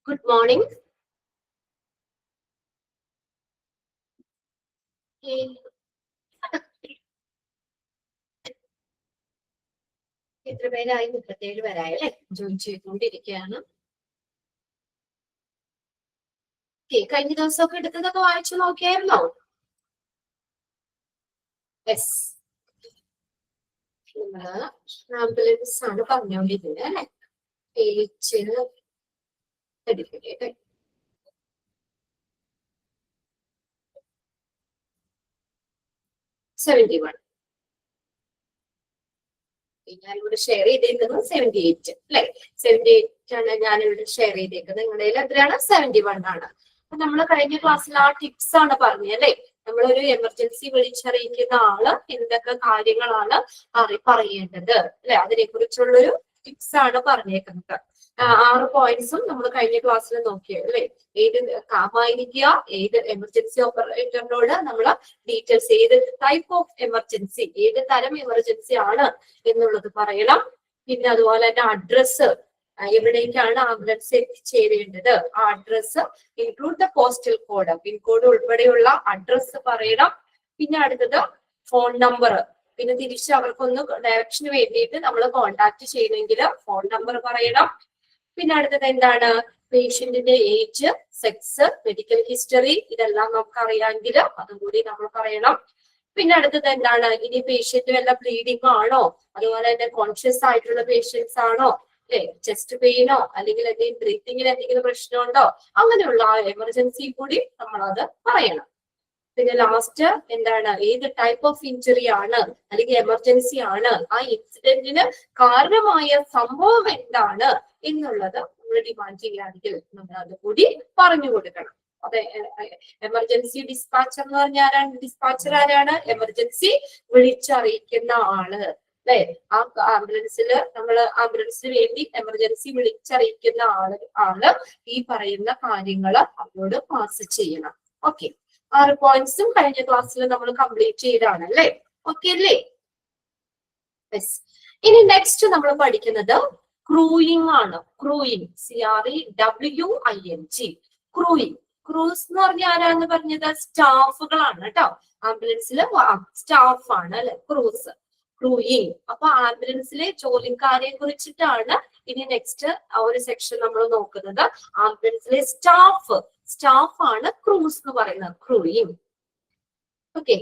Good morning. എത്ര പേരായി? 37 പേരായി അല്ലെ? ജോയിൻ ചെയ്തുകൊണ്ടിരിക്കുകയാണ്. കഴിഞ്ഞ ദിവസമൊക്കെ എടുത്തതൊക്കെ വായിച്ചു നോക്കിയായിരുന്നോ? യെസ്, ആംബുലൻസ് ആണ് പറഞ്ഞുകൊണ്ടിരുന്നത് അല്ലെ? പേജ് എടുക്കട്ടെ. ഞാനിവിടെ ഷെയർ ചെയ്തേക്കുന്നത് 78 അല്ലെ? 78 ആണ് ഞാനിവിടെ ഷെയർ ചെയ്തേക്കുന്നത്. നിങ്ങളുടെ എത്രയാണ്? 71 ആണ്. അപ്പൊ നമ്മൾ കഴിഞ്ഞ ക്ലാസ്സിൽ ആ ടിപ്സ് ആണ് പറഞ്ഞത് അല്ലെ? നമ്മളൊരു എമർജൻസി വിളിച്ചറിയിക്കുന്ന ആള് എന്തൊക്കെ കാര്യങ്ങളാണ് പറയേണ്ടത് അല്ലെ? അതിനെ കുറിച്ചുള്ളൊരു ടിപ്സ് ആണ് പറഞ്ഞേക്കുന്നത്. 6 പോയിന്റ്സും നമ്മൾ കഴിഞ്ഞ ക്ലാസ്സിൽ നോക്കിയത് അല്ലെ? ഏത് കാമായിരിക്കുക, ഏത് എമർജൻസി ഓപ്പറേറ്ററിനോട് നമ്മൾ ഡീറ്റെയിൽസ്, ഏത് ടൈപ്പ് ഓഫ് എമർജൻസി, ഏത് തരം എമർജൻസി ആണ് എന്നുള്ളത് പറയണം. പിന്നെ അതുപോലെ തന്നെ അഡ്രസ്സ്, എവിടേക്കാണ് ആംബുലൻസ് എത്തിച്ചേരേണ്ടത്, ആ address include the postal code, pincode ഉൾപ്പെടെയുള്ള അഡ്രസ്സ് പറയണം. പിന്നെ അടുത്തത് ഫോൺ നമ്പർ, പിന്നെ തിരിച്ച് അവർക്കൊന്ന് ഡയറക്ഷന് വേണ്ടിയിട്ട് നമ്മൾ കോണ്ടാക്ട് ചെയ്യണമെങ്കിൽ ഫോൺ നമ്പർ പറയണം. പിന്നെ അടുത്തത് എന്താണ്? പേഷ്യന്റിന്റെ ഏജ്, സെക്സ്, മെഡിക്കൽ ഹിസ്റ്ററി, ഇതെല്ലാം നമുക്ക് അറിയാമെങ്കിൽ അതും കൂടി നമ്മൾ പറയണം. പിന്നെ അടുത്തത് എന്താണ്? ഇനി പേഷ്യന്റ് വല്ല ബ്ലീഡിംഗ് ആണോ, അതുപോലെ തന്നെ കോൺഷ്യസ് ആയിട്ടുള്ള പേഷ്യൻസ് ആണോ, അല്ലെ? ചെസ്റ്റ് പെയിനോ അല്ലെങ്കിൽ എന്തെങ്കിലും ബ്രീത്തിങ്ങിന് എന്തെങ്കിലും പ്രശ്നമുണ്ടോ, അങ്ങനെയുള്ള എമർജൻസി കൂടി നമ്മൾ അത് പറയണം. പിന്നെ ലാസ്റ്റ് എന്താണ്? ഏത് ടൈപ്പ് ഓഫ് ഇഞ്ചുറി ആണ് അല്ലെങ്കിൽ എമർജൻസി ആണ്, ആ ഇൻസിഡന്റിന് കാരണമായ സംഭവം എന്താണ് എന്നുള്ളത് നമ്മൾ ഡിമാൻഡ് ചെയ്യാമെങ്കിൽ നമ്മൾ അത് കൂടി പറഞ്ഞു കൊടുക്കണം. അതെ, എമർജൻസി ഡിസ്പാച്ചർ എന്ന് പറഞ്ഞാൽ ആരാണ്? ഡിസ്പാച്ചർ ആരാണ്? എമർജൻസി വിളിച്ചറിയിക്കുന്ന ആള് അല്ലെ? ആ ആംബുലൻസിന് വേണ്ടി എമർജൻസി വിളിച്ചറിയിക്കുന്ന ആള് ഈ പറയുന്ന കാര്യങ്ങള് അവരോട് പാസ് ചെയ്യണം. ഓക്കെ, 6 പോയിന്റ്സും കഴിഞ്ഞ ക്ലാസ്സിൽ നമ്മൾ കംപ്ലീറ്റ് ചെയ്താണ് അല്ലെ? ഓക്കെ അല്ലേ? യെസ്. ഇനി നെക്സ്റ്റ് നമ്മൾ പഠിക്കുന്നത് ക്രൂയിങ് ആണ്. ക്രൂയിങ്, CREWING, ക്രൂയിങ്. ക്രൂസ് എന്ന് പറഞ്ഞാൽ ആരാന്ന് പറഞ്ഞത്? സ്റ്റാഫുകളാണ് കേട്ടോ. ആംബുലൻസിലെ സ്റ്റാഫ് ആണ് അല്ലെ ക്രൂസ്, ക്രൂയിങ്. അപ്പൊ ആംബുലൻസിലെ ജോലിക്കാരെ കുറിച്ചിട്ടാണ് ഇനി നെക്സ്റ്റ് ഒരു സെക്ഷൻ നമ്മൾ നോക്കുന്നത്. ആംബുലൻസിലെ സ്റ്റാഫ് ആണ് ക്രൂസ് എന്ന് പറയുന്നത്, crewing. Okay,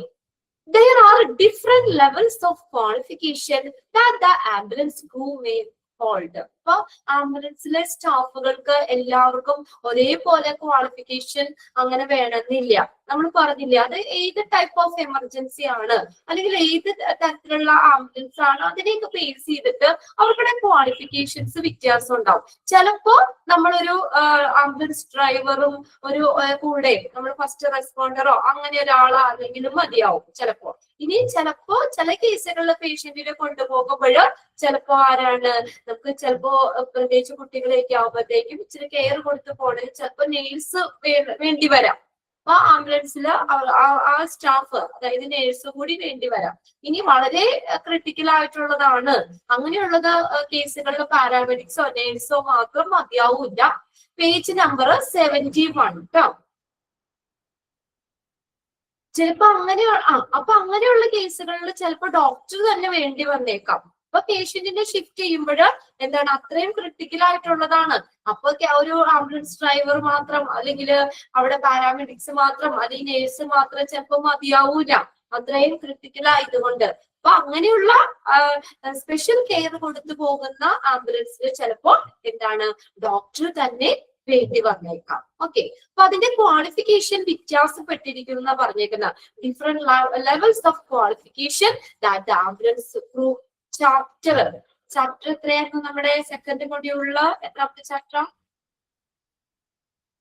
there are different levels of qualification that the ambulance crew may hold. അപ്പൊ ആംബുലൻസിലെ സ്റ്റാഫുകൾക്ക് എല്ലാവർക്കും ഒരേപോലെ ക്വാളിഫിക്കേഷൻ അങ്ങനെ വേണമെന്നില്ല. നമ്മൾ പറഞ്ഞില്ല, അത് ഏത് ടൈപ്പ് ഓഫ് എമർജൻസി ആണ് അല്ലെങ്കിൽ ഏത് തരത്തിലുള്ള ആംബുലൻസ് ആണ് അതിനെയൊക്കെ ബേസ് ചെയ്തിട്ട് അവരുടെ ക്വാളിഫിക്കേഷൻസ് വ്യത്യാസം ഉണ്ടാവും. ചിലപ്പോ നമ്മളൊരു ആംബുലൻസ് ഡ്രൈവറും ഒരു കൂടെ നമ്മൾ ഫസ്റ്റ് റെസ്പോണ്ടറോ അങ്ങനെ ഒരാളാണെങ്കിലും മതിയാവും ചിലപ്പോ. ഇനി ചിലപ്പോ ചില കേസുകളിൽ പേഷ്യന്റിനെ കൊണ്ടുപോകുമ്പോൾ ചിലപ്പോ ആരാണ് നമുക്ക് ചിലപ്പോ പ്രത്യേകിച്ച് കുട്ടികളെയൊക്കെ ആവുമ്പോഴത്തേക്കും ഇച്ചിരി കെയർ കൊടുത്ത് പോകണമെങ്കിൽ ചിലപ്പോ നേഴ്സ് വേണ്ടി വരാം. അപ്പൊ ആംബുലൻസിൽ ആ സ്റ്റാഫ്, അതായത് നേഴ്സ് കൂടി വേണ്ടി വരാം. ഇനി വളരെ ക്രിട്ടിക്കൽ ആയിട്ടുള്ളതാണ്, അങ്ങനെയുള്ളത് കേസുകളിൽ പാരാമെഡിക്സോ നേഴ്സോ മാത്രം മതിയാവൂല. പേജ് നമ്പർ 71 കേട്ടോ. ചിലപ്പോ അങ്ങനെയുള്ള കേസുകളിൽ ചിലപ്പോ ഡോക്ടർ തന്നെ വേണ്ടി വന്നേക്കാം. അപ്പൊ പേഷ്യന്റിനെ ഷിഫ്റ്റ് ചെയ്യുമ്പോൾ എന്താണ്, അത്രയും ക്രിട്ടിക്കൽ ആയിട്ടുള്ളതാണ്. അപ്പൊ ഒരു ആംബുലൻസ് ഡ്രൈവർ മാത്രം അല്ലെങ്കിൽ അവിടെ പാരാമെഡിക്സ് മാത്രം അല്ലെങ്കിൽ നേഴ്സ് മാത്രം ചിലപ്പോ മതിയാവൂല, അത്രയും ക്രിട്ടിക്കൽ ആയതുകൊണ്ട്. അപ്പൊ അങ്ങനെയുള്ള സ്പെഷ്യൽ കെയർ കൊടുത്തു പോകുന്ന ആംബുലൻസിൽ ചിലപ്പോ എന്താണ്, ഡോക്ടർ തന്നെ വേണ്ടി വന്നേക്കാം. ഓക്കെ, അപ്പൊ അതിന്റെ ക്വാളിഫിക്കേഷൻ വ്യത്യാസപ്പെട്ടിരിക്കുന്ന പറഞ്ഞേക്കുന്ന different levels of qualification that ambulance crew. Chapter എത്രയായിരുന്നു നമ്മുടെ സെക്കൻഡ് മൊഡ്യൂളില്? എത്രാമത്തെ ചാപ്റ്റർ?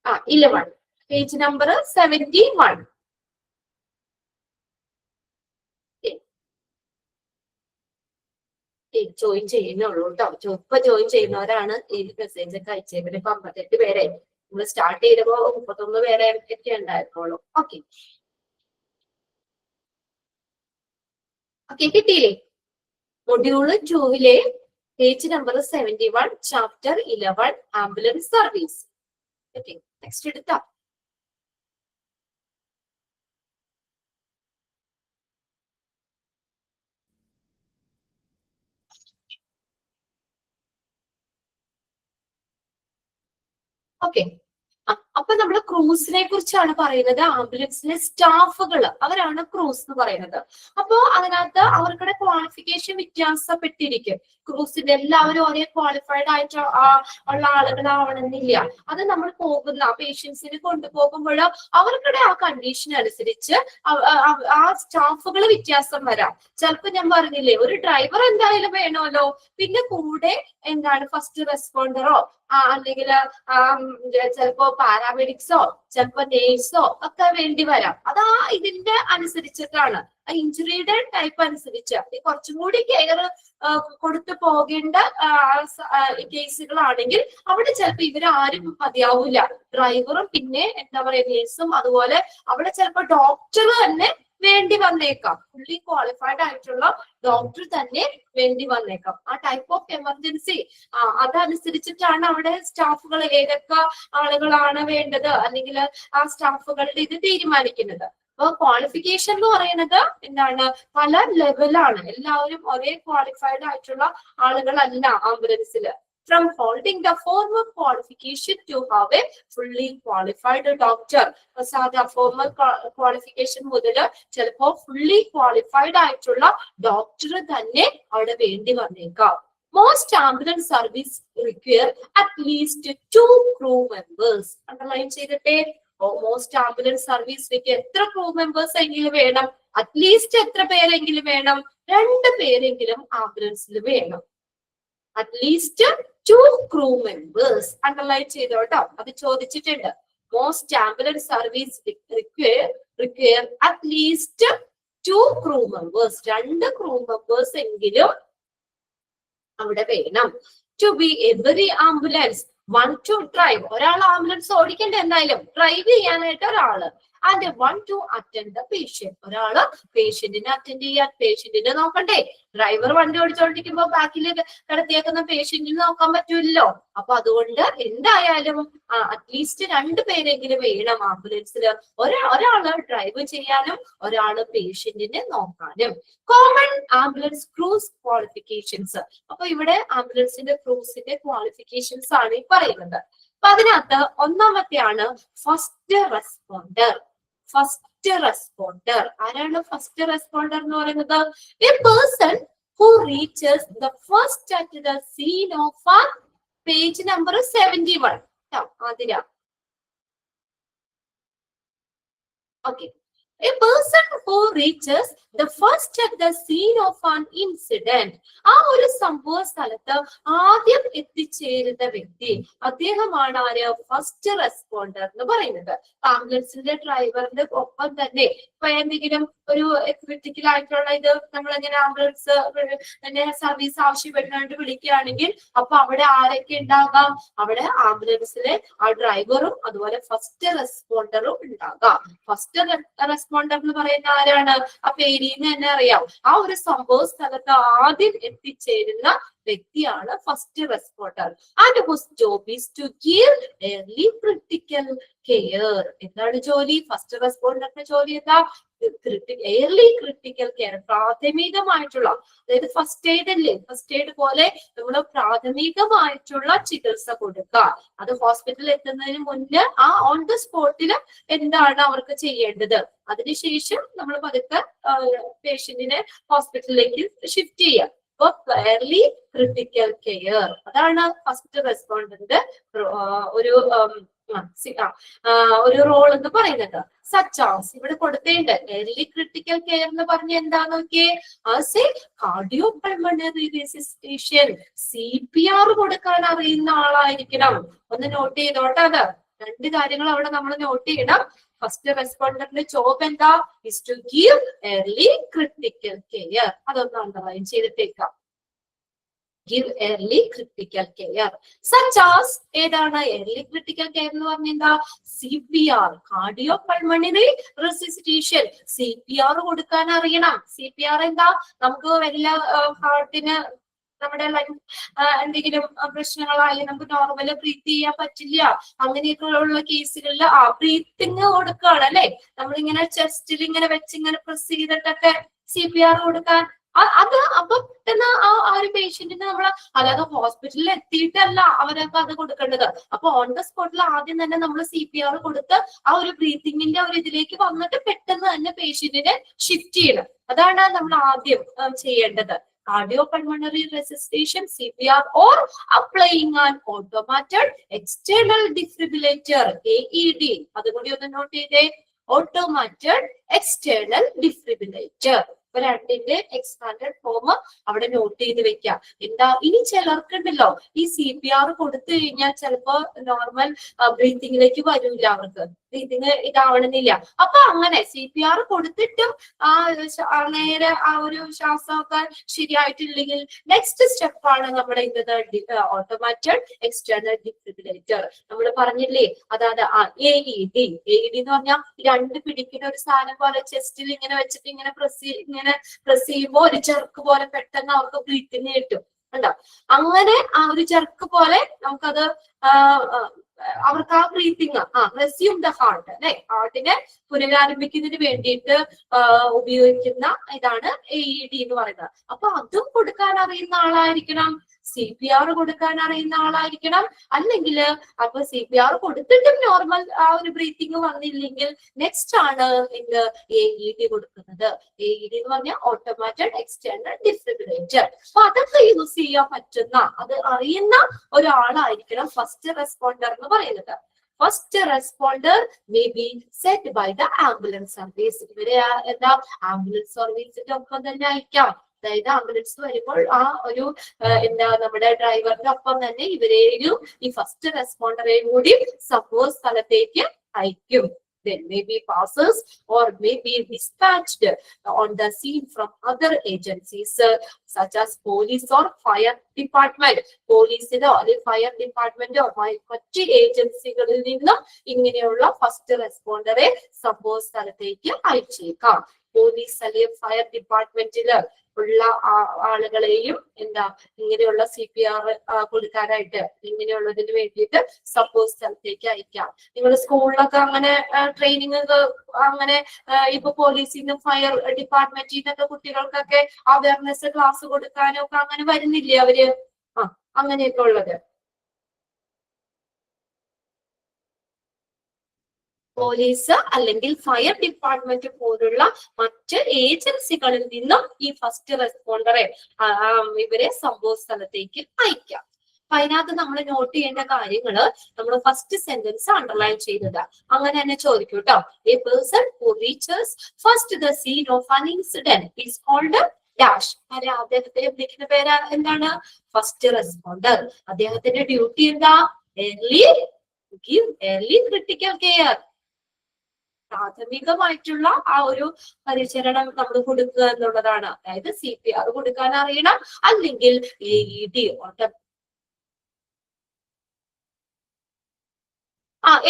11, page number 71. ജോയിൻ ചെയ്യുന്നുള്ളൂ കേട്ടോ. ഇപ്പൊ ജോയിൻ ചെയ്യുന്നവരാണ് ഈ മെസ്സേജ് ഒക്കെ അയച്ചേക്കുന്നത്. ഇപ്പൊ 58 പേരെ നമ്മൾ സ്റ്റാർട്ട് ചെയ്തപ്പോ 31 പേരെ ഒക്കെ ഉണ്ടായിരുന്നുള്ളൂ. ഓക്കെ, കിട്ടിയില്ലേ? Module 2 page number 71, chapter 11, ambulance service. Okay, next എടുത്താ. ഓക്കെ, അപ്പൊ നമ്മള് ക്രൂസിനെ കുറിച്ചാണ് പറയുന്നത്. ആംബുലൻസിലെ സ്റ്റാഫുകൾ, അവരാണ് ക്രൂസ് എന്ന് പറയുന്നത്. അപ്പോ അതിനകത്ത് അവർക്കുടെ ക്വാളിഫിക്കേഷൻ വ്യത്യാസപ്പെട്ടിരിക്കും. ക്രൂസിന്റെ എല്ലാവരും ഒരേ ക്വാളിഫൈഡ് ആയിട്ട് ഉള്ള ആളുകളാവണമെന്നില്ല. അത് നമ്മൾ പോകുന്ന പേഷ്യൻസിന് കൊണ്ടുപോകുമ്പോൾ അവർക്കുടെ ആ കണ്ടീഷൻ അനുസരിച്ച് ആ സ്റ്റാഫുകൾ വ്യത്യാസം വരാം. ചിലപ്പോ ഞാൻ പറഞ്ഞില്ലേ, ഒരു ഡ്രൈവർ എന്തായാലും വേണമല്ലോ. പിന്നെ കൂടെ എന്താണ് ഫസ്റ്റ് റെസ്പോണ്ടറോ അല്ലെങ്കിൽ ചിലപ്പോ പാരാമെഡിക്സോ ചിലപ്പോ നേഴ്സോ ഒക്കെ വേണ്ടി വരാം. അതാ ഇതിന്റെ അനുസരിച്ചിട്ടാണ്, ഇഞ്ചുറിയുടെ ടൈപ്പ് അനുസരിച്ച് കുറച്ചും കൂടി കെയർ കൊടുത്തു പോകേണ്ട കേസുകളാണെങ്കിൽ അവിടെ ചിലപ്പോ ഇവരാരും മതിയാവൂല. ഡ്രൈവറും പിന്നെ എന്താ പറയാ നേഴ്സും, അതുപോലെ അവിടെ ചിലപ്പോ ഡോക്ടർ തന്നെ വേണ്ടി വന്നേക്കാം. ഫുള്ളി ക്വാളിഫൈഡ് ആയിട്ടുള്ള ഡോക്ടർ തന്നെ വേണ്ടി വന്നേക്കാം. ആ ടൈപ്പ് ഓഫ് എമർജൻസി അതനുസരിച്ചിട്ടാണ് അവിടെ സ്റ്റാഫുകൾ ഏതൊക്കെ ആളുകളാണ് വേണ്ടത്, അല്ലെങ്കിൽ ആ സ്റ്റാഫുകളുടെ ഇത് തീരുമാനിക്കുന്നത്. അപ്പൊ ക്വാളിഫിക്കേഷൻ എന്ന് പറയുന്നത് എന്താണ്, പല ലെവലാണ്. എല്ലാവരും ഒരേ ക്വാളിഫൈഡ് ആയിട്ടുള്ള ആളുകളല്ല ആംബുലൻസിൽ. From holding the formal qualification to have a fully qualified doctor. സാധാ ഫോർമൽ ക്വാളിഫിക്കേഷൻ മുതൽ ചിലപ്പോ ഫുള്ളി ക്വാളിഫൈഡ് ആയിട്ടുള്ള ഡോക്ടർ തന്നെ അവിടെ വേണ്ടി വന്നേക്കാം. Most ambulance service require at least 2 crew members. Underline ചെയ്തിട്ടേ, മോസ്റ്റ് ആംബുലൻസ് സർവീസിലേക്ക് എത്ര ക്രൂ മെമ്പേഴ്സ് എങ്കിലും വേണം, അറ്റ്ലീസ്റ്റ് എത്ര പേരെങ്കിലും വേണം, 2 പേരെങ്കിലും ആംബുലൻസിൽ വേണം. At least 2 crew members. അണ്ടർലൈൻ ചെയ്തോട്ടോ, അത് ചോദിച്ചിട്ടുണ്ട്. Most ambulance service require at least 2 crew members. 2 crew members എങ്കിലും അവിടെ വേണം. To be every ambulance 1 to drive. ഒരാൾ ആംബുലൻസ് ഓടിക്കേണ്ട, എന്തായാലും ഡ്രൈവ് ചെയ്യാനായിട്ട് ഒരാള്. And 1 to attend the patient. ഒരാള് പേഷ്യന്റിനെ അറ്റൻഡ് ചെയ്യാൻ, പേഷ്യന്റിനെ നോക്കണ്ടേ. ഡ്രൈവർ വണ്ടി ഓടിച്ചോണ്ടിരിക്കുമ്പോ ബാക്കിൽ കിടത്തിയേക്കുന്ന പേഷ്യന്റിനെ നോക്കാൻ പറ്റൂല്ലോ. അപ്പൊ അതുകൊണ്ട് എന്തായാലും അറ്റ്ലീസ്റ്റ് 2 പേരെങ്കിലും വേണം ആംബുലൻസിൽ. ഒരാള് ഡ്രൈവ് ചെയ്യാനും ഒരാള് പേഷ്യന്റിനെ നോക്കാനും. Common ambulance crews qualifications. അപ്പൊ ഇവിടെ ആംബുലൻസിന്റെ ക്രൂസിന്റെ ക്വാളിഫിക്കേഷൻസ് ആണ് ഈ പറയുന്നത്. അപ്പൊ അതിനകത്ത് ഒന്നാമത്തെയാണ് ഫസ്റ്റ് റെസ്പോണ്ടർ. ഫസ്റ്റ് റെസ്പോണ്ടർ ആരാണ്? ഫസ്റ്റ് റെസ്പോണ്ടർ എന്ന് പറയുന്നത് a person who reaches the first at the scene of ആ page number 71. Athira, okay. A person who reaches the first at the scene of an incident. ആ ഒരു സംഭവ സ്ഥലത്ത് ആദ്യം എത്തിച്ചേരുന്ന വ്യക്തി, അദ്ദേഹമാണ് ആര്? ഫസ്റ്റ് റെസ്പോണ്ടർ എന്ന് പറയുന്നത്. ആംബുലൻസിന്റെ ഡ്രൈവറിന്റെ ഒപ്പം തന്നെ ഇപ്പൊ എന്തെങ്കിലും ഒരു ക്രിട്ടിക്കൽ ആയിട്ടുള്ള ഇത് നമ്മളിങ്ങനെ ആംബുലൻസ് സർവീസ് ആവശ്യപ്പെട്ടുകൊണ്ട് വിളിക്കുകയാണെങ്കിൽ അപ്പൊ അവിടെ ആരൊക്കെ ഉണ്ടാകാം? അവിടെ ആംബുലൻസിലെ ആ ഡ്രൈവറും അതുപോലെ ഫസ്റ്റ് റെസ്പോണ്ടറും ഉണ്ടാകാം. ഫസ്റ്റ് റെസ്പോണ്ടർ എന്ന് പറയുന്ന ആരാണ്? ആ പേരിൽ നിന്ന് തന്നെ അറിയാം. ആ ഒരു സംഭവ സ്ഥലത്ത് ആദ്യം എത്തിച്ചേരുന്ന വ്യക്തിയാണ് first responder. And whose job is to give early critical care. എന്താണ് ജോലി? ഫസ്റ്റ് റെസ്പോണ്ടറിന്റെ ജോലി എന്താ? എയർലി ക്രിട്ടിക്കൽ കെയർ, പ്രാഥമികമായിട്ടുള്ള, അതായത് ഫസ്റ്റ് എയ്ഡ് അല്ലേ, ഫസ്റ്റ് എയ്ഡ് പോലെ നമ്മൾ പ്രാഥമികമായിട്ടുള്ള ചികിത്സ കൊടുക്കുക. അത് ഹോസ്പിറ്റലിൽ എത്തുന്നതിന് മുന്നേ ആ ഓൺ ദ സ്പോട്ടില് എന്താണ് അവർക്ക് ചെയ്യേണ്ടത്, അതിനുശേഷം നമ്മൾ പതുക്കെ പേഷ്യന്റിനെ ഹോസ്പിറ്റലിലേക്ക് ഷിഫ്റ്റ് ചെയ്യുക. അപ്പൊ എയർലി ക്രിട്ടിക്കൽ കെയർ അതാണ് ഫസ്റ്റ് റെസ്പോണ്ടറിന്റെ ഒരു റോൾ എന്ന് പറയുന്നത്. സച്ചാസ് ഇവിടെ കൊടുത്തേണ്ട എർലി ക്രിട്ടിക്കൽ കെയർ എന്ന് പറഞ്ഞ എന്താന്ന് നോക്കിയേ, as A cardio pulmonary റെസിസ്റ്റേഷൻ, CPR കൊടുക്കാൻ അറിയുന്ന ആളായിരിക്കണം. ഒന്ന് നോട്ട് ചെയ്തോട്ടെ. അത് 2 കാര്യങ്ങൾ അവിടെ നമ്മൾ നോട്ട് ചെയ്യണം. ഫസ്റ്റ് റെസ്പോണ്ടറിന്റെ ജോബ് എന്താ? Is to give early critical care. അതൊന്ന് അണ്ടർലൈൻ ചെയ്തിട്ടേക്കാം. give early critical care. Such as ഏതാണ് early critical care എന്ന് പറഞ്ഞാ? CPR, cardiopulmonary resuscitation. CPR കൊടുക്കാൻ അറിയണം. CPR എന്താ? നമുക്ക് വലിയ ഹാർട്ടിന് നമ്മുടെ എന്തെങ്കിലും പ്രശ്നങ്ങളായി നമുക്ക് നോർമൽ ബ്രീത്ത് ചെയ്യാൻ പറ്റില്ല, അങ്ങനെയൊക്കെ ഉള്ള കേസുകളിൽ ബ്രീത്തിങ് കൊടുക്കുകയാണ് അല്ലെ. നമ്മളിങ്ങനെ ചെസ്റ്റിൽ ഇങ്ങനെ വെച്ച് ഇങ്ങനെ പ്രസ് ചെയ്തിട്ടൊക്കെ CPR കൊടുക്കാൻ അത് അപ്പൊ പെട്ടെന്ന് ആ ഒരു പേഷ്യന്റിന് നമ്മൾ അല്ലാതെ ഹോസ്പിറ്റലിൽ എത്തിയിട്ടല്ല അവരൊക്കെ അത് കൊടുക്കേണ്ടത്. അപ്പൊ ഓൺ ദ സ്പോട്ടിൽ ആദ്യം തന്നെ നമ്മൾ CPR കൊടുത്ത് ആ ഒരു ബ്രീത്തിങ്ങിന്റെ ഒരു ഇതിലേക്ക് വന്നിട്ട് പെട്ടെന്ന് തന്നെ പേഷ്യന്റിനെ ഷിഫ്റ്റ് ചെയ്യണം. അതാണ് നമ്മൾ ആദ്യം ചെയ്യേണ്ടത്. Cardiopulmonary resuscitation, CPR, or applying an automated external defibrillator, AED. അതുകൂടി ഒന്ന് നോട്ട് ചെയ്തേ. Automated external defibrillator. രണ്ടിന്റെ എക്സ്പാൻഡഡ് ഫോം അവിടെ നോട്ട് ചെയ്ത് വെക്കാം. എന്താ ഇനി ചിലർക്കുണ്ടല്ലോ ഈ CPR കൊടുത്തു കഴിഞ്ഞാൽ ചിലപ്പോ നോർമൽ ബ്രീത്തിങ്ങിലേക്ക് വരില്ല, അവർക്ക് ബ്രീത്തിങ് ഇതാവണമെന്നില്ല. അപ്പൊ അങ്ങനെ CPR കൊടുത്തിട്ടും നേരെ ആ ഒരു ശ്വാസമൊക്കെ ശരിയായിട്ടില്ലെങ്കിൽ നെക്സ്റ്റ് സ്റ്റെപ്പാണ് നമ്മുടെ ഓട്ടോമാറ്റഡ് എക്സ്റ്റേണൽ ഡിഫിബ്രിലേറ്റർ. നമ്മൾ പറഞ്ഞില്ലേ, അതായത് AED എന്ന് പറഞ്ഞാൽ രണ്ട് പിടിക്കുന്ന ഒരു സാധനം പോലെ ചെസ്റ്റിൽ ഇങ്ങനെ വെച്ചിട്ട് ഇങ്ങനെ പ്രസ് ചെയ്യുമ്പോൾ ഒരു ചെറുക്ക് പോലെ പെട്ടെന്ന് അവർക്ക് ബ്രീത്തിങ് കിട്ടും. കണ്ടോ? അങ്ങനെ ആ ഒരു ചെറുക്ക് പോലെ നമുക്കത് അവർക്ക് ആ ബ്രീത്തിങ് റെസ്യൂം ദ ഹാർട്ട് അല്ലെ, ഹാർട്ടിനെ പുനരാരംഭിക്കുന്നതിന് വേണ്ടിയിട്ട് ഉപയോഗിക്കുന്ന ഇതാണ് AED എന്ന് പറയുന്നത്. അപ്പൊ അതും കൊടുക്കാൻ അറിയുന്ന ആളായിരിക്കണം, CPR കൊടുക്കാൻ അറിയുന്ന ആളായിരിക്കണം. അല്ലെങ്കിൽ അപ്പൊ CPR കൊടുത്തിട്ടും നോർമൽ ആ ഒരു ബ്രീത്തിങ് വന്നില്ലെങ്കിൽ നെക്സ്റ്റ് ആണ് AED കൊടുക്കുന്നത്. AED എന്ന് പറഞ്ഞാൽ ഓട്ടോമാറ്റഡ് എക്സ്റ്റേണൽ ഡിഫിബ്രിലേറ്റർ. അപ്പൊ അതൊക്കെ യൂസ് ചെയ്യാൻ പറ്റുന്ന അത് അറിയുന്ന ഒരാളായിരിക്കണം ഫസ്റ്റ് റെസ്പോണ്ടർ എന്ന് പറയുന്നത്. First responder may be set by the ambulance service. ഇവരെ എന്താ ആംബുലൻസ് സർവീസിന്റെ ഒപ്പം തന്നെ അയക്കാം. അതായത് ആംബുലൻസ് വരുമ്പോൾ ആ ഒരു നമ്മുടെ ഡ്രൈവറിന്റെ ഒപ്പം തന്നെ ഇവരെയും ഈ ഫസ്റ്റ് റെസ്പോണ്ടറെയും കൂടി സംഭവ സ്ഥലത്തേക്ക് അയക്കും. Then may be passes or may be dispatched on the scene from other agencies such as police or fire department. പോലീസിനോ അല്ലെങ്കിൽ ഫയർ ഡിപ്പാർട്ട്മെന്റോ മറ്റ് ഏജൻസികളിൽ നിന്നും ഇങ്ങനെയുള്ള ഫസ്റ്റ് റെസ്പോണ്ടറെ സംഭവ സ്ഥലത്തേക്ക് അയച്ചേക്കാം. പോലീസ് അല്ലെങ്കിൽ ഫയർ ഡിപ്പാർട്ട്മെന്റില് ഉള്ള ആളുകളെയും ഇങ്ങനെയുള്ള CPR കൊടുക്കാനായിട്ട് ഇങ്ങനെയുള്ളതിന് വേണ്ടിയിട്ട് സംഭവ സ്ഥലത്തേക്ക് അയക്കാം. നിങ്ങൾ സ്കൂളിലൊക്കെ അങ്ങനെ ട്രെയിനിങ് അങ്ങനെ ഇപ്പൊ പോലീസിൽ നിന്നും ഫയർ ഡിപ്പാർട്ട്മെന്റിൽ നിന്നൊക്കെ കുട്ടികൾക്കൊക്കെ അവയർനെസ് ക്ലാസ് കൊടുക്കാനോ ഒക്കെ അങ്ങനെ വരുന്നില്ലേ അവര്? അങ്ങനെയൊക്കെ ഉള്ളത്. പോലീസ് അല്ലെങ്കിൽ ഫയർ ഡിപ്പാർട്ട്മെന്റ് പോലുള്ള മറ്റ് ഏജൻസികളിൽ നിന്നും ഈ ഫസ്റ്റ് റെസ്പോണ്ടറെ ഇവരെ സംഭവ സ്ഥലത്തേക്ക് അയക്കാം. അപ്പൊ അതിനകത്ത് നമ്മൾ നോട്ട് ചെയ്യേണ്ട കാര്യങ്ങള് നമ്മൾ ഫസ്റ്റ് സെന്റൻസ് അണ്ടർലൈൻ ചെയ്തത് അങ്ങനെ തന്നെ ചോദിക്കും കേട്ടോ. A person who reaches first the scene of an incident is called dash. അദ്ദേഹത്തെ വിളിക്കുന്ന പേര് എന്താണ്? First responder. അദ്ദേഹത്തിന്റെ ഡ്യൂട്ടി എന്താ? early critical care. പ്രാഥമികമായിട്ടുള്ള ആ ഒരു പരിചരണം നമ്മൾ കൊടുക്കുക എന്നുള്ളതാണ്. അതായത് CPR കൊടുക്കാൻ അറിയണം, അല്ലെങ്കിൽ AED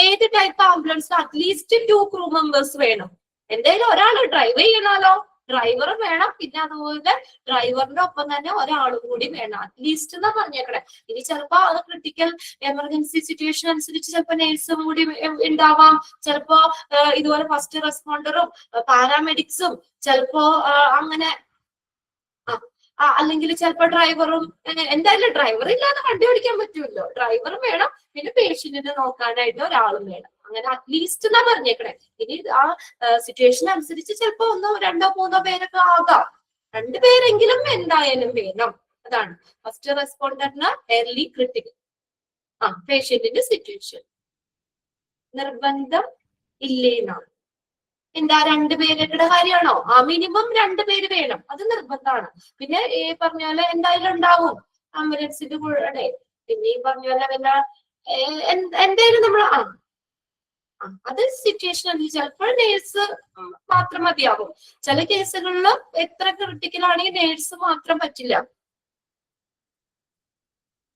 ഏത് type ambulance at least 2 crew members വേണം. എന്തായാലും ഒരാൾ ഡ്രൈവ് ചെയ്യണമല്ലോ, ഡ്രൈവർ വേണം. പിന്നെ അതുപോലെ ഡ്രൈവറിന്റെ ഒപ്പം തന്നെ ഒരാളും കൂടി വേണം അറ്റ്ലീസ്റ്റ് എന്നാ പറഞ്ഞേക്കണേ. ഇനി ചിലപ്പോ അത് ക്രിട്ടിക്കൽ എമർജൻസി സിറ്റുവേഷൻ അനുസരിച്ച് ചിലപ്പോ നേഴ്സും കൂടി ഉണ്ടാവാം, ചിലപ്പോ ഇതുപോലെ ഫസ്റ്റ് റെസ്പോണ്ടറും പാരാമെഡിക്സും ചിലപ്പോ അങ്ങനെ അല്ലെങ്കിൽ ചിലപ്പോ ഡ്രൈവറും. എന്തായാലും ഡ്രൈവർ ഇല്ലാതെ വണ്ടി ഓടിക്കാൻ പറ്റുമല്ലോ, ഡ്രൈവറും വേണം, പിന്നെ പേഷ്യന്റിനെ നോക്കാനായിട്ട് ഒരാളും വേണം. അങ്ങനെ അറ്റ്ലീസ്റ്റ് എന്നാ പറഞ്ഞേക്കണേ. ഇനി ആ സിറ്റുവേഷൻ അനുസരിച്ച് ചിലപ്പോ 1, 2, 3 പേരൊക്കെ ആകാം, 2 പേരെങ്കിലും എന്തായാലും വേണം. അതാണ് ഫസ്റ്റ് റെസ്പോണ്ടറിന് എർലി ക്രിട്ടിക്കൽ പേഷ്യന്റിന്റെ സിറ്റുവേഷൻ. നിർബന്ധം ഇല്ലേന്നാണ്. എന്താ 2 പേരുടെ കാര്യമാണോ? മിനിമം 2 പേര് വേണം, അത് നിർബന്ധമാണ്. പിന്നെ ഈ പറഞ്ഞ പോലെ എന്തായാലും ഉണ്ടാവും ആംബുലൻസിന്റെ കൂടെ. പിന്നെ ഈ പറഞ്ഞ പോലെ എന്തായാലും നമ്മൾ അത് സിറ്റുവേഷൻ അനുസരിച്ച് ചിലപ്പോൾ നേഴ്സ് മാത്രം മതിയാകും. ചില കേസുകളിൽ എത്ര ക്രിട്ടിക്കൽ ആണെങ്കിൽ നേഴ്സ് മാത്രം പറ്റില്ല,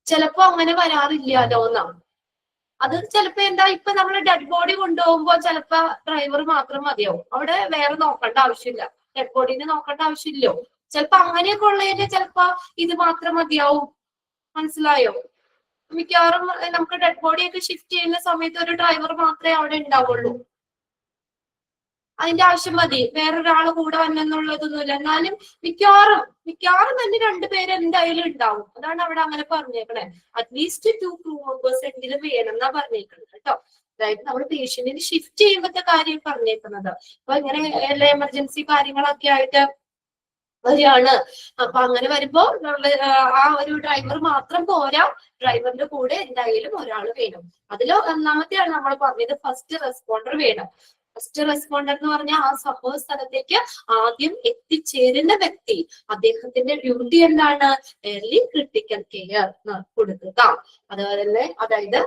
ചിലപ്പോ അങ്ങനെ വരാറില്ലല്ലോ എന്നാണ്. അത് ചിലപ്പോ എന്താ, ഇപ്പൊ നമ്മൾ ഡെഡ് ബോഡി കൊണ്ടുപോകുമ്പോ ചിലപ്പോ ഡ്രൈവർ മാത്രം മതിയാവും, അവിടെ വേറെ നോക്കേണ്ട ആവശ്യമില്ല, ഡെഡ് ബോഡിനെ നോക്കേണ്ട ആവശ്യമില്ലോ. ചിലപ്പോ അങ്ങനെയൊക്കെ ഉള്ളതിന് ചിലപ്പോ ഇത് മാത്രം മതിയാവും. മനസ്സിലായോ? മിക്കവാറും നമുക്ക് ഡെഡ് ബോഡി ഒക്കെ ഷിഫ്റ്റ് ചെയ്യുന്ന സമയത്ത് ഒരു ഡ്രൈവർ മാത്രമേ അവിടെ ഉണ്ടാവുള്ളൂ. അതിന്റെ ആവശ്യം മതി, വേറൊരാള് കൂടെ വന്നെന്നുള്ളതൊന്നുമില്ല. എന്നാലും മിക്കവാറും തന്നെ രണ്ടുപേര് എന്തായാലും ഉണ്ടാവും. അതാണ് അവിടെ അങ്ങനെ പറഞ്ഞേക്കണേ. അറ്റ്ലീസ്റ്റ് 2 ക്രൂ മെമ്പേഴ്സ് എങ്കിലും വേണം എന്നാ പറഞ്ഞേക്കുന്നത് കേട്ടോ. അതായത് നമ്മൾ പേഷ്യന്റിന് ഷിഫ്റ്റ് ചെയ്യുമ്പോഴത്തെ കാര്യം പറഞ്ഞേക്കുന്നത്. അപ്പൊ ഇങ്ങനെ എല്ലാ എമർജൻസി കാര്യങ്ങളൊക്കെ ആയിട്ട് വരികയാണ്. അപ്പൊ അങ്ങനെ വരുമ്പോ ആ ഒരു ഡ്രൈവർ മാത്രം പോരാ, ഡ്രൈവറിന്റെ കൂടെ എന്തായാലും ഒരാൾ വേണം. അതിൽ ഒന്നാമത്തെയാണ് നമ്മൾ പറഞ്ഞത്, ഫസ്റ്റ് റെസ്പോണ്ടർ വേണം. ഫസ്റ്റ് റെസ്പോണ്ടർ എന്ന് പറഞ്ഞാൽ ആ സംഭവ സ്ഥലത്തേക്ക് ആദ്യം എത്തിച്ചേരുന്ന വ്യക്തി, അദ്ദേഹത്തിന്റെ ഡ്യൂട്ടി എന്താണ്? ഏർലി ക്രിട്ടിക്കൽ കെയർ കൊടുക്കുക. അതുപോലെ തന്നെ അതായത്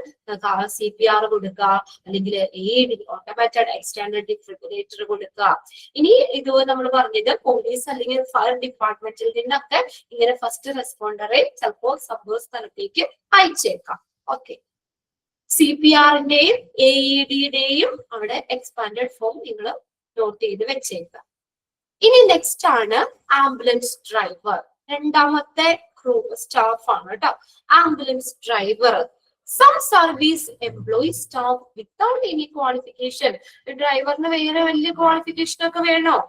CPR കൊടുക്കുക, അല്ലെങ്കിൽ AED ഓട്ടോമാറ്റഡ് എക്സ്റ്റൻഡഡ് ഡിഫിബ്രിലേറ്റർ കൊടുക്കുക. ഇനി ഇത് നമ്മൾ പറഞ്ഞത് പോലീസ് അല്ലെങ്കിൽ ഫയർ ഡിപ്പാർട്ട്മെന്റിൽ നിന്നൊക്കെ ഇങ്ങനെ ഫസ്റ്റ് റെസ്പോണ്ടറെ ചിലപ്പോൾ സംഭവ സ്ഥലത്തേക്ക് അയച്ചേക്കാം. ഓക്കെ, CPRന്റെയും AEDയുടെയും അവിടെ എക്സ്പാൻഡഡ് ഫോം നിങ്ങൾ നോട്ട് ചെയ്ത് വെച്ചേക്കാം. ഇനി നെക്സ്റ്റ് ആണ് ആംബുലൻസ് ഡ്രൈവർ. രണ്ടാമത്തെ ക്രൂ സ്റ്റാഫ് ആണ് കേട്ടോ ambulance driver. Some service employee staff without any qualification. ഡ്രൈവറിന് വേറെ വലിയ ക്വാളിഫിക്കേഷൻ ഒക്കെ വേണോ?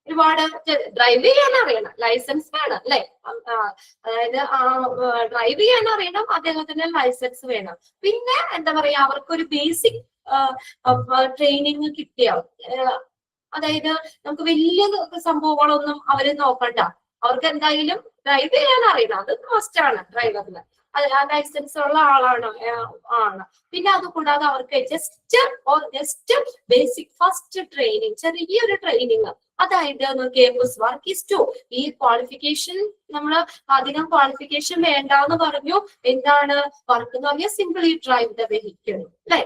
ഒരുപാട് ഡ്രൈവ് ചെയ്യാൻ അറിയണം, ലൈസൻസ് വേണം അല്ലെ? അതായത് ഡ്രൈവ് ചെയ്യാൻ അറിയണം, അദ്ദേഹത്തിന് ലൈസൻസ് വേണം. പിന്നെ എന്താ പറയാ, അവർക്കൊരു ബേസിക് ട്രെയിനിങ് കിട്ടിയാവും. അതായത് നമുക്ക് വലിയ സംഭവങ്ങളൊന്നും അവര് നോക്കണ്ട, അവർക്ക് എന്തായാലും ഡ്രൈവ് ചെയ്യാൻ അറിയണം, അത് മസ്റ്റ് ആണ് ഡ്രൈവറിന്. ലൈസൻസ് ഉള്ള ആളാണ്. പിന്നെ അതുകൂടാതെ അവർക്ക് ജസ്റ്റ് ബേസിക് ഫസ്റ്റ് ട്രെയിനിങ്, ചെറിയൊരു ട്രെയിനിങ്. അതായത് ഈ ക്വാളിഫിക്കേഷൻ നമ്മൾ അധികം ക്വാളിഫിക്കേഷൻ വേണ്ടെന്ന് പറഞ്ഞു. എന്താണ് വർക്ക് എന്ന് പറഞ്ഞാൽ സിംപിളി ഡ്രൈവ് ദ വെഹിക്കിൾ അല്ലെ?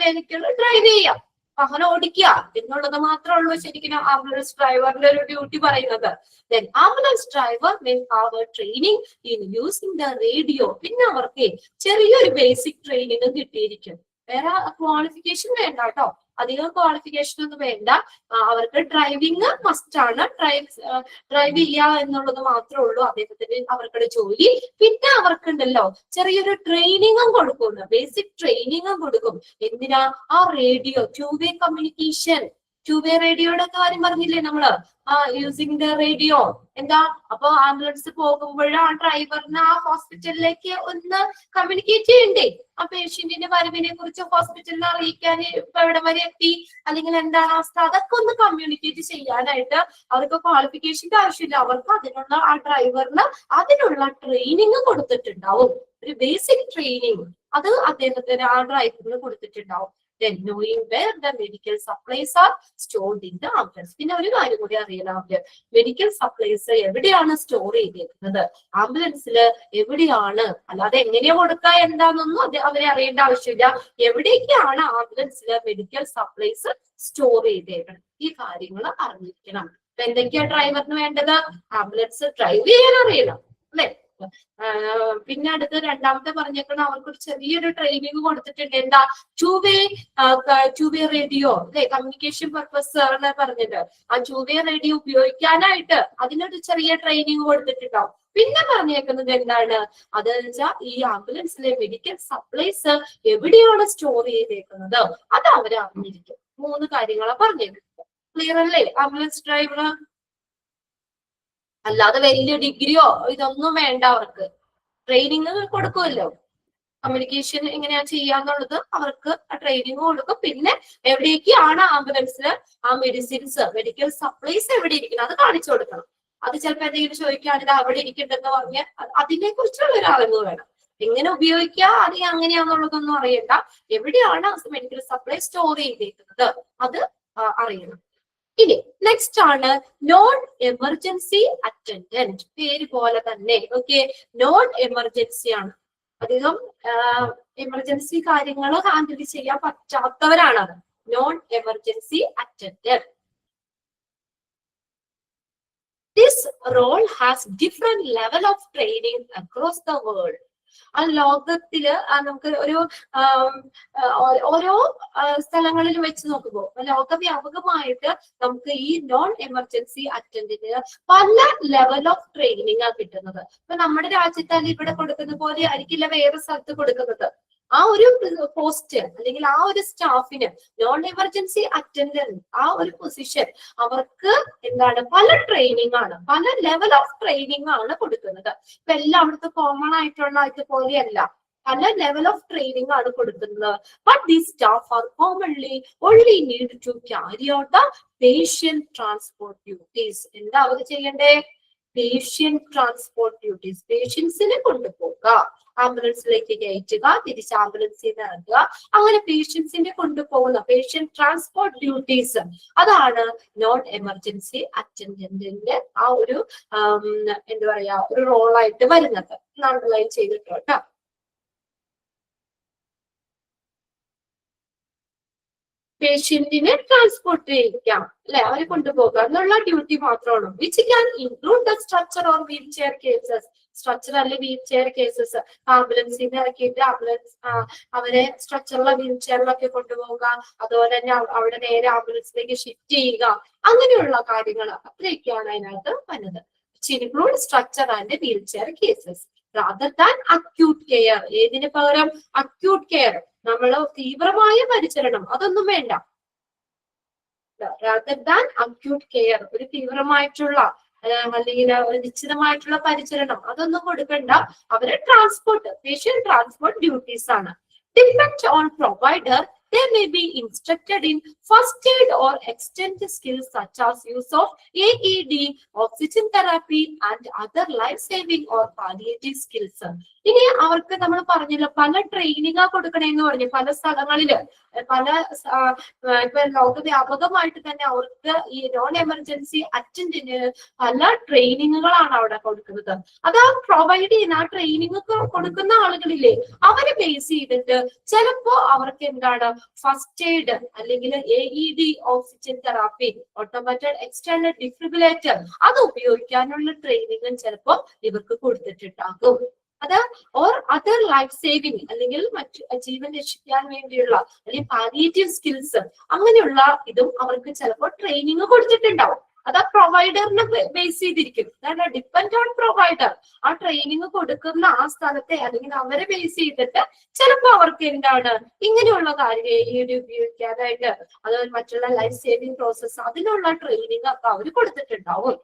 വെഹിക്കിൾ ഡ്രൈവ് ചെയ്യാം, വാഹനം ഓടിക്കുക എന്നുള്ളത് മാത്രമേ ഉള്ളൂ ശരിക്കും ആംബുലൻസ് ഡ്രൈവറിന്റെ ഒരു ഡ്യൂട്ടി പറയുന്നത്. Then ambulance driver may have a training in using the radio. പിന്നെ അവർക്ക് ചെറിയൊരു ബേസിക് ട്രെയിനിങ് കിട്ടിയിരിക്കും. വേറെ ക്വാളിഫിക്കേഷൻ വേണ്ട കേട്ടോ, അധികം ക്വാളിഫിക്കേഷൻ ഒന്നും വേണ്ട. അവർക്ക് ഡ്രൈവിംഗ് മസ്റ്റ് ആണ്, ഡ്രൈവ് ചെയ്യുക എന്നുള്ളത് മാത്രമേ ഉള്ളൂ അദ്ദേഹത്തിന് അവർക്കുടെ ജോലി. പിന്നെ അവർക്കുണ്ടല്ലോ ചെറിയൊരു ട്രെയിനിങ്ങും കൊടുക്കുന്നു, ബേസിക് ട്രെയിനിങ്ങും കൊടുക്കും. എന്തിനാ? ആ റേഡിയോ, 2-way കമ്മ്യൂണിക്കേഷൻ, 2-way റേഡിയോയുടെ കാര്യം പറഞ്ഞില്ലേ നമ്മള്, യൂസിങ് ദ റേഡിയോ. എന്താ അപ്പൊ ആംബുലൻസ് പോകുമ്പോഴാ ഡ്രൈവറിന് ആ ഹോസ്പിറ്റലിലേക്ക് ഒന്ന് കമ്മ്യൂണിക്കേറ്റ് ചെയ്യണ്ടേ? ആ പേഷ്യന്റിന്റെ വരവിനെ കുറിച്ച് ഹോസ്പിറ്റലിൽ അറിയിക്കാൻ, ഇപ്പൊ എവിടെ വരെ എത്തി, അല്ലെങ്കിൽ എന്താണ് അവസ്ഥ, അതൊക്കെ ഒന്ന് കമ്മ്യൂണിക്കേറ്റ് ചെയ്യാനായിട്ട് അവർക്ക് ക്വാളിഫിക്കേഷന്റെ ആവശ്യമില്ല. അവർക്ക് അതിനുള്ള ആ ഡ്രൈവറിന് അതിനുള്ള ട്രെയിനിങ് കൊടുത്തിട്ടുണ്ടാവും, ഒരു ബേസിക് ട്രെയിനിങ് അത് അദ്ദേഹത്തിന് ആ ഡ്രൈവറിന് കൊടുത്തിട്ടുണ്ടാവും. Then knowing where the medical supplies are stored in the ambulance. പിന്നെ ഒരു കാര്യം കൂടി അറിയണം, മെഡിക്കൽ സപ്ലൈസ് എവിടെയാണ് സ്റ്റോർ ചെയ്തിരിക്കുന്നത്, ആംബുലൻസിൽ എവിടെയാണ്, അല്ലാതെ എങ്ങനെയാ കൊടുക്കുക എന്താണെന്നൊന്നും അവരെ അറിയേണ്ട ആവശ്യമില്ല. എവിടേക്കാണ് ആംബുലൻസിൽ മെഡിക്കൽ സപ്ലൈസ് സ്റ്റോർ ചെയ്തേക്കണം, ഈ കാര്യങ്ങൾ അറിഞ്ഞിരിക്കണം. അപ്പൊ എന്തൊക്കെയാ ഡ്രൈവറിന് വേണ്ടത്? ആംബുലൻസ് ഡ്രൈവ് ചെയ്യാൻ അറിയണം അല്ലെ? പിന്നെ അടുത്ത് രണ്ടാമത്തെ പറഞ്ഞേക്കണം, അവർക്കൊരു ചെറിയൊരു ട്രെയിനിങ് കൊടുത്തിട്ടുണ്ട്. എന്താ? 2-way റേഡിയോ അല്ലെ, കമ്മ്യൂണിക്കേഷൻ പർപ്പസ് ആണ് പറഞ്ഞത്. ആ 2-way റേഡിയോ ഉപയോഗിക്കാനായിട്ട് അതിനൊരു ചെറിയ ട്രെയിനിങ് കൊടുത്തിട്ടുണ്ടാവും. പിന്നെ പറഞ്ഞേക്കുന്നത് എന്താണ്? അത് വെച്ചാൽ ഈ ആംബുലൻസിലെ മെഡിക്കൽ സപ്ലൈസ് എവിടെയാണ് സ്റ്റോർ ചെയ്തേക്കുന്നത് അത് അവര് അറിഞ്ഞിരിക്കും. 3 കാര്യങ്ങളാണ് പറഞ്ഞേക്കുന്നത്. ക്ലിയർ അല്ലേ ആംബുലൻസ് ഡ്രൈവർ? അല്ലാതെ വലിയ ഡിഗ്രിയോ ഇതൊന്നും വേണ്ട, അവർക്ക് ട്രെയിനിങ് കൊടുക്കുമല്ലോ, കമ്മ്യൂണിക്കേഷൻ എങ്ങനെയാ ചെയ്യാന്നുള്ളത് അവർക്ക് ട്രെയിനിങ് കൊടുക്കും. പിന്നെ എവിടേക്കാണ് ആംബുലൻസിൽ ആ മെഡിസിൻസ്, മെഡിക്കൽ സപ്ലൈസ് എവിടെ ഇരിക്കണം അത് കാണിച്ചു കൊടുക്കണം. അത് ചിലപ്പോൾ എന്തെങ്കിലും ചോദിക്കുകയാണെങ്കിൽ അവിടെ ഇരിക്കണ്ടെന്ന് പറഞ്ഞാൽ അതിനെ കുറിച്ചുള്ള ഒരു അറിവ് വേണം. എങ്ങനെ ഉപയോഗിക്കുക അല്ലെങ്കിൽ അങ്ങനെയാന്നുള്ളതൊന്നും അറിയണ്ട, എവിടെയാണ് മെഡിക്കൽ സപ്ലൈ സ്റ്റോർ ചെയ്തിരിക്കുന്നത് അത് അറിയണം. ഇനി നെക്സ്റ്റ് ആണ് നോൺ എമർജൻസി അറ്റൻഡന്റ്. പേര് പോലെ തന്നെ ഓക്കെ, നോൺ എമർജൻസി ആണ്, അധികം എമർജൻസി കാര്യങ്ങൾ ഹാൻഡിൽ ചെയ്യാൻ പറ്റാത്തവരാണ് non emergency attendant. This role has different level of training across the world. ആ ലോകത്തില് നമുക്ക് ഒരു ഓരോ സ്ഥലങ്ങളിൽ വെച്ച് നോക്കുമ്പോൾ ലോകവ്യാപകമായിട്ട് നമുക്ക് ഈ നോൺ എമർജൻസി അറ്റൻഡിന് പല ലെവൽ ഓഫ് ട്രെയിനിങ് ആ കിട്ടുന്നത്. ഇപ്പൊ നമ്മുടെ രാജ്യത്താൽ ഇവിടെ കൊടുക്കുന്ന പോലെ ആയിരിക്കില്ല വേറെ സ്ഥലത്ത് കൊടുക്കുന്നത്. ആ ഒരു പോസ്റ്റ് അല്ലെങ്കിൽ ആ ഒരു സ്റ്റാഫിന് നോൺ എമർജൻസി അറ്റൻഡന്റ് ആ ഒരു പൊസിഷൻ അവർക്ക് എന്താണ് പല ട്രെയിനിങ് ആണ്, പല ലെവൽ ഓഫ് ട്രെയിനിങ് ആണ് കൊടുക്കുന്നത്. ഇപ്പൊ എല്ലായിടത്തും കോമൺ ആയിട്ടുള്ള ഇതുപോലെയല്ല, പല ലെവൽ ഓഫ് ട്രെയിനിങ് ആണ് കൊടുക്കുന്നത്. But these staff are commonly only need to carry out the patient transport duties. എന്താ അവർ ചെയ്യണ്ടേ? Patient transport duties. പേഷ്യൻസിനെ കൊണ്ടുപോകുക, ആംബുലൻസിലേക്ക് കയറ്റുക, തിരിച്ച് ആംബുലൻസിൽ നിന്ന് ഇറങ്ങുക, അങ്ങനെ പേഷ്യൻസിനെ കൊണ്ടുപോകുന്ന പേഷ്യന്റ് ട്രാൻസ്പോർട്ട് ഡ്യൂട്ടീസ് അതാണ് നോൺ എമർജൻസി അറ്റൻഡന്റിന്റെ ആ ഒരു എന്താ പറയാ ഒരു റോളായിട്ട് വരുന്നത്. അണ്ടർലൈൻ ചെയ്തിട്ടോ കേട്ടോ. പേഷ്യന്റിനെ ട്രാൻസ്പോർട്ട് ചെയ്യിക്കാം, അല്ലെ, അവരെ കൊണ്ടുപോകുക എന്നുള്ള ഡ്യൂട്ടി മാത്രമാണ്. Which can include the structure or wheel chair cases. Structure അല്ലെങ്കിൽ വീൽ ചെയർ കേസസ്, ആംബുലൻസിൽ നിന്ന് ഇറക്കിയിട്ട് അവരെ സ്ട്രക്ചറുള്ള വീൽ ചെയറിലൊക്കെ കൊണ്ടുപോകുക, അതുപോലെ തന്നെ അവിടെ നേരെ ആംബുലൻസിലേക്ക് ഷിഫ്റ്റ് ചെയ്യുക, അങ്ങനെയുള്ള കാര്യങ്ങൾ അത്രയൊക്കെയാണ് അതിനകത്ത് വരുന്നത്. Include structure and wheel chair cases rather than acute care. ഏതിന് പകരം അക്യൂട്ട് കെയർ, നമ്മള് തീവ്രമായ പരിചരണം അതൊന്നും വേണ്ട. rather than acute care, ഒരു തീവ്രമായിട്ടുള്ള അല്ലെങ്കിൽ ഒരു നിശ്ചിതമായിട്ടുള്ള പരിചരണം അതൊന്നും കൊടുക്കണ്ട. അവര് ട്രാൻസ്പോർട്ട് പേഷ്യന്റ് ട്രാൻസ്പോർട്ട് ഡ്യൂട്ടീസ് ആണ്. Depend on provider. They may be instructed in first aid or extended skills such as use of AED, oxygen therapy and other life-saving or palliative skills. ഇനി അവർക്ക് നമ്മൾ പറഞ്ഞല്ലോ പല ട്രെയിനിങ് കൊടുക്കണേന്ന് പറഞ്ഞു. പല സ്ഥലങ്ങളില് പല ഇപ്പൊ ലോകവ്യാപകമായിട്ട് തന്നെ അവർക്ക് ഈ നോൺ എമർജൻസി അറ്റൻഡിന് പല ട്രെയിനിങ്ങുകളാണ് അവിടെ കൊടുക്കുന്നത്. അത് പ്രൊവൈഡ് ചെയ്യുന്ന ആ ട്രെയിനിങ് കൊടുക്കുന്ന ആളുകളില്ലേ അവരെ ബേസ് ചെയ്തിട്ട് ചിലപ്പോ അവർക്ക് എന്താണ് ഫസ്റ്റ് എയ്ഡ് അല്ലെങ്കിൽ AED, oxygen therapy, automated external defibrillator അത് ഉപയോഗിക്കാനുള്ള ട്രെയിനിങ്ങും ചിലപ്പോ ഇവർക്ക് കൊടുത്തിട്ടുണ്ടാകും. അത് ഓർ അതർ ലൈഫ് സേവിങ് അല്ലെങ്കിൽ മറ്റു ജീവൻ രക്ഷിക്കാൻ വേണ്ടിയുള്ള അല്ലെങ്കിൽ പാലിയേറ്റീവ് സ്കിൽസ് അങ്ങനെയുള്ള ഇതും അവർക്ക് ചിലപ്പോൾ ട്രെയിനിങ് കൊടുത്തിട്ടുണ്ടാവും. അത് ആ പ്രൊവൈഡറിനെ ബേസ് ചെയ്തിരിക്കും. Depend on provider. ആ ട്രെയിനിങ് കൊടുക്കുന്ന ആ സ്ഥലത്തെ അല്ലെങ്കിൽ അവരെ ബേസ് ചെയ്തിട്ട് ചിലപ്പോൾ അവർക്ക് എന്താണ് ഇങ്ങനെയുള്ള കാര്യം ഉപയോഗിക്കാനായിട്ട് അതുപോലെ മറ്റുള്ള ലൈഫ് സേവിങ് പ്രോസസ് അതിനുള്ള ട്രെയിനിങ് ഒക്കെ അവർ കൊടുത്തിട്ടുണ്ടാവും.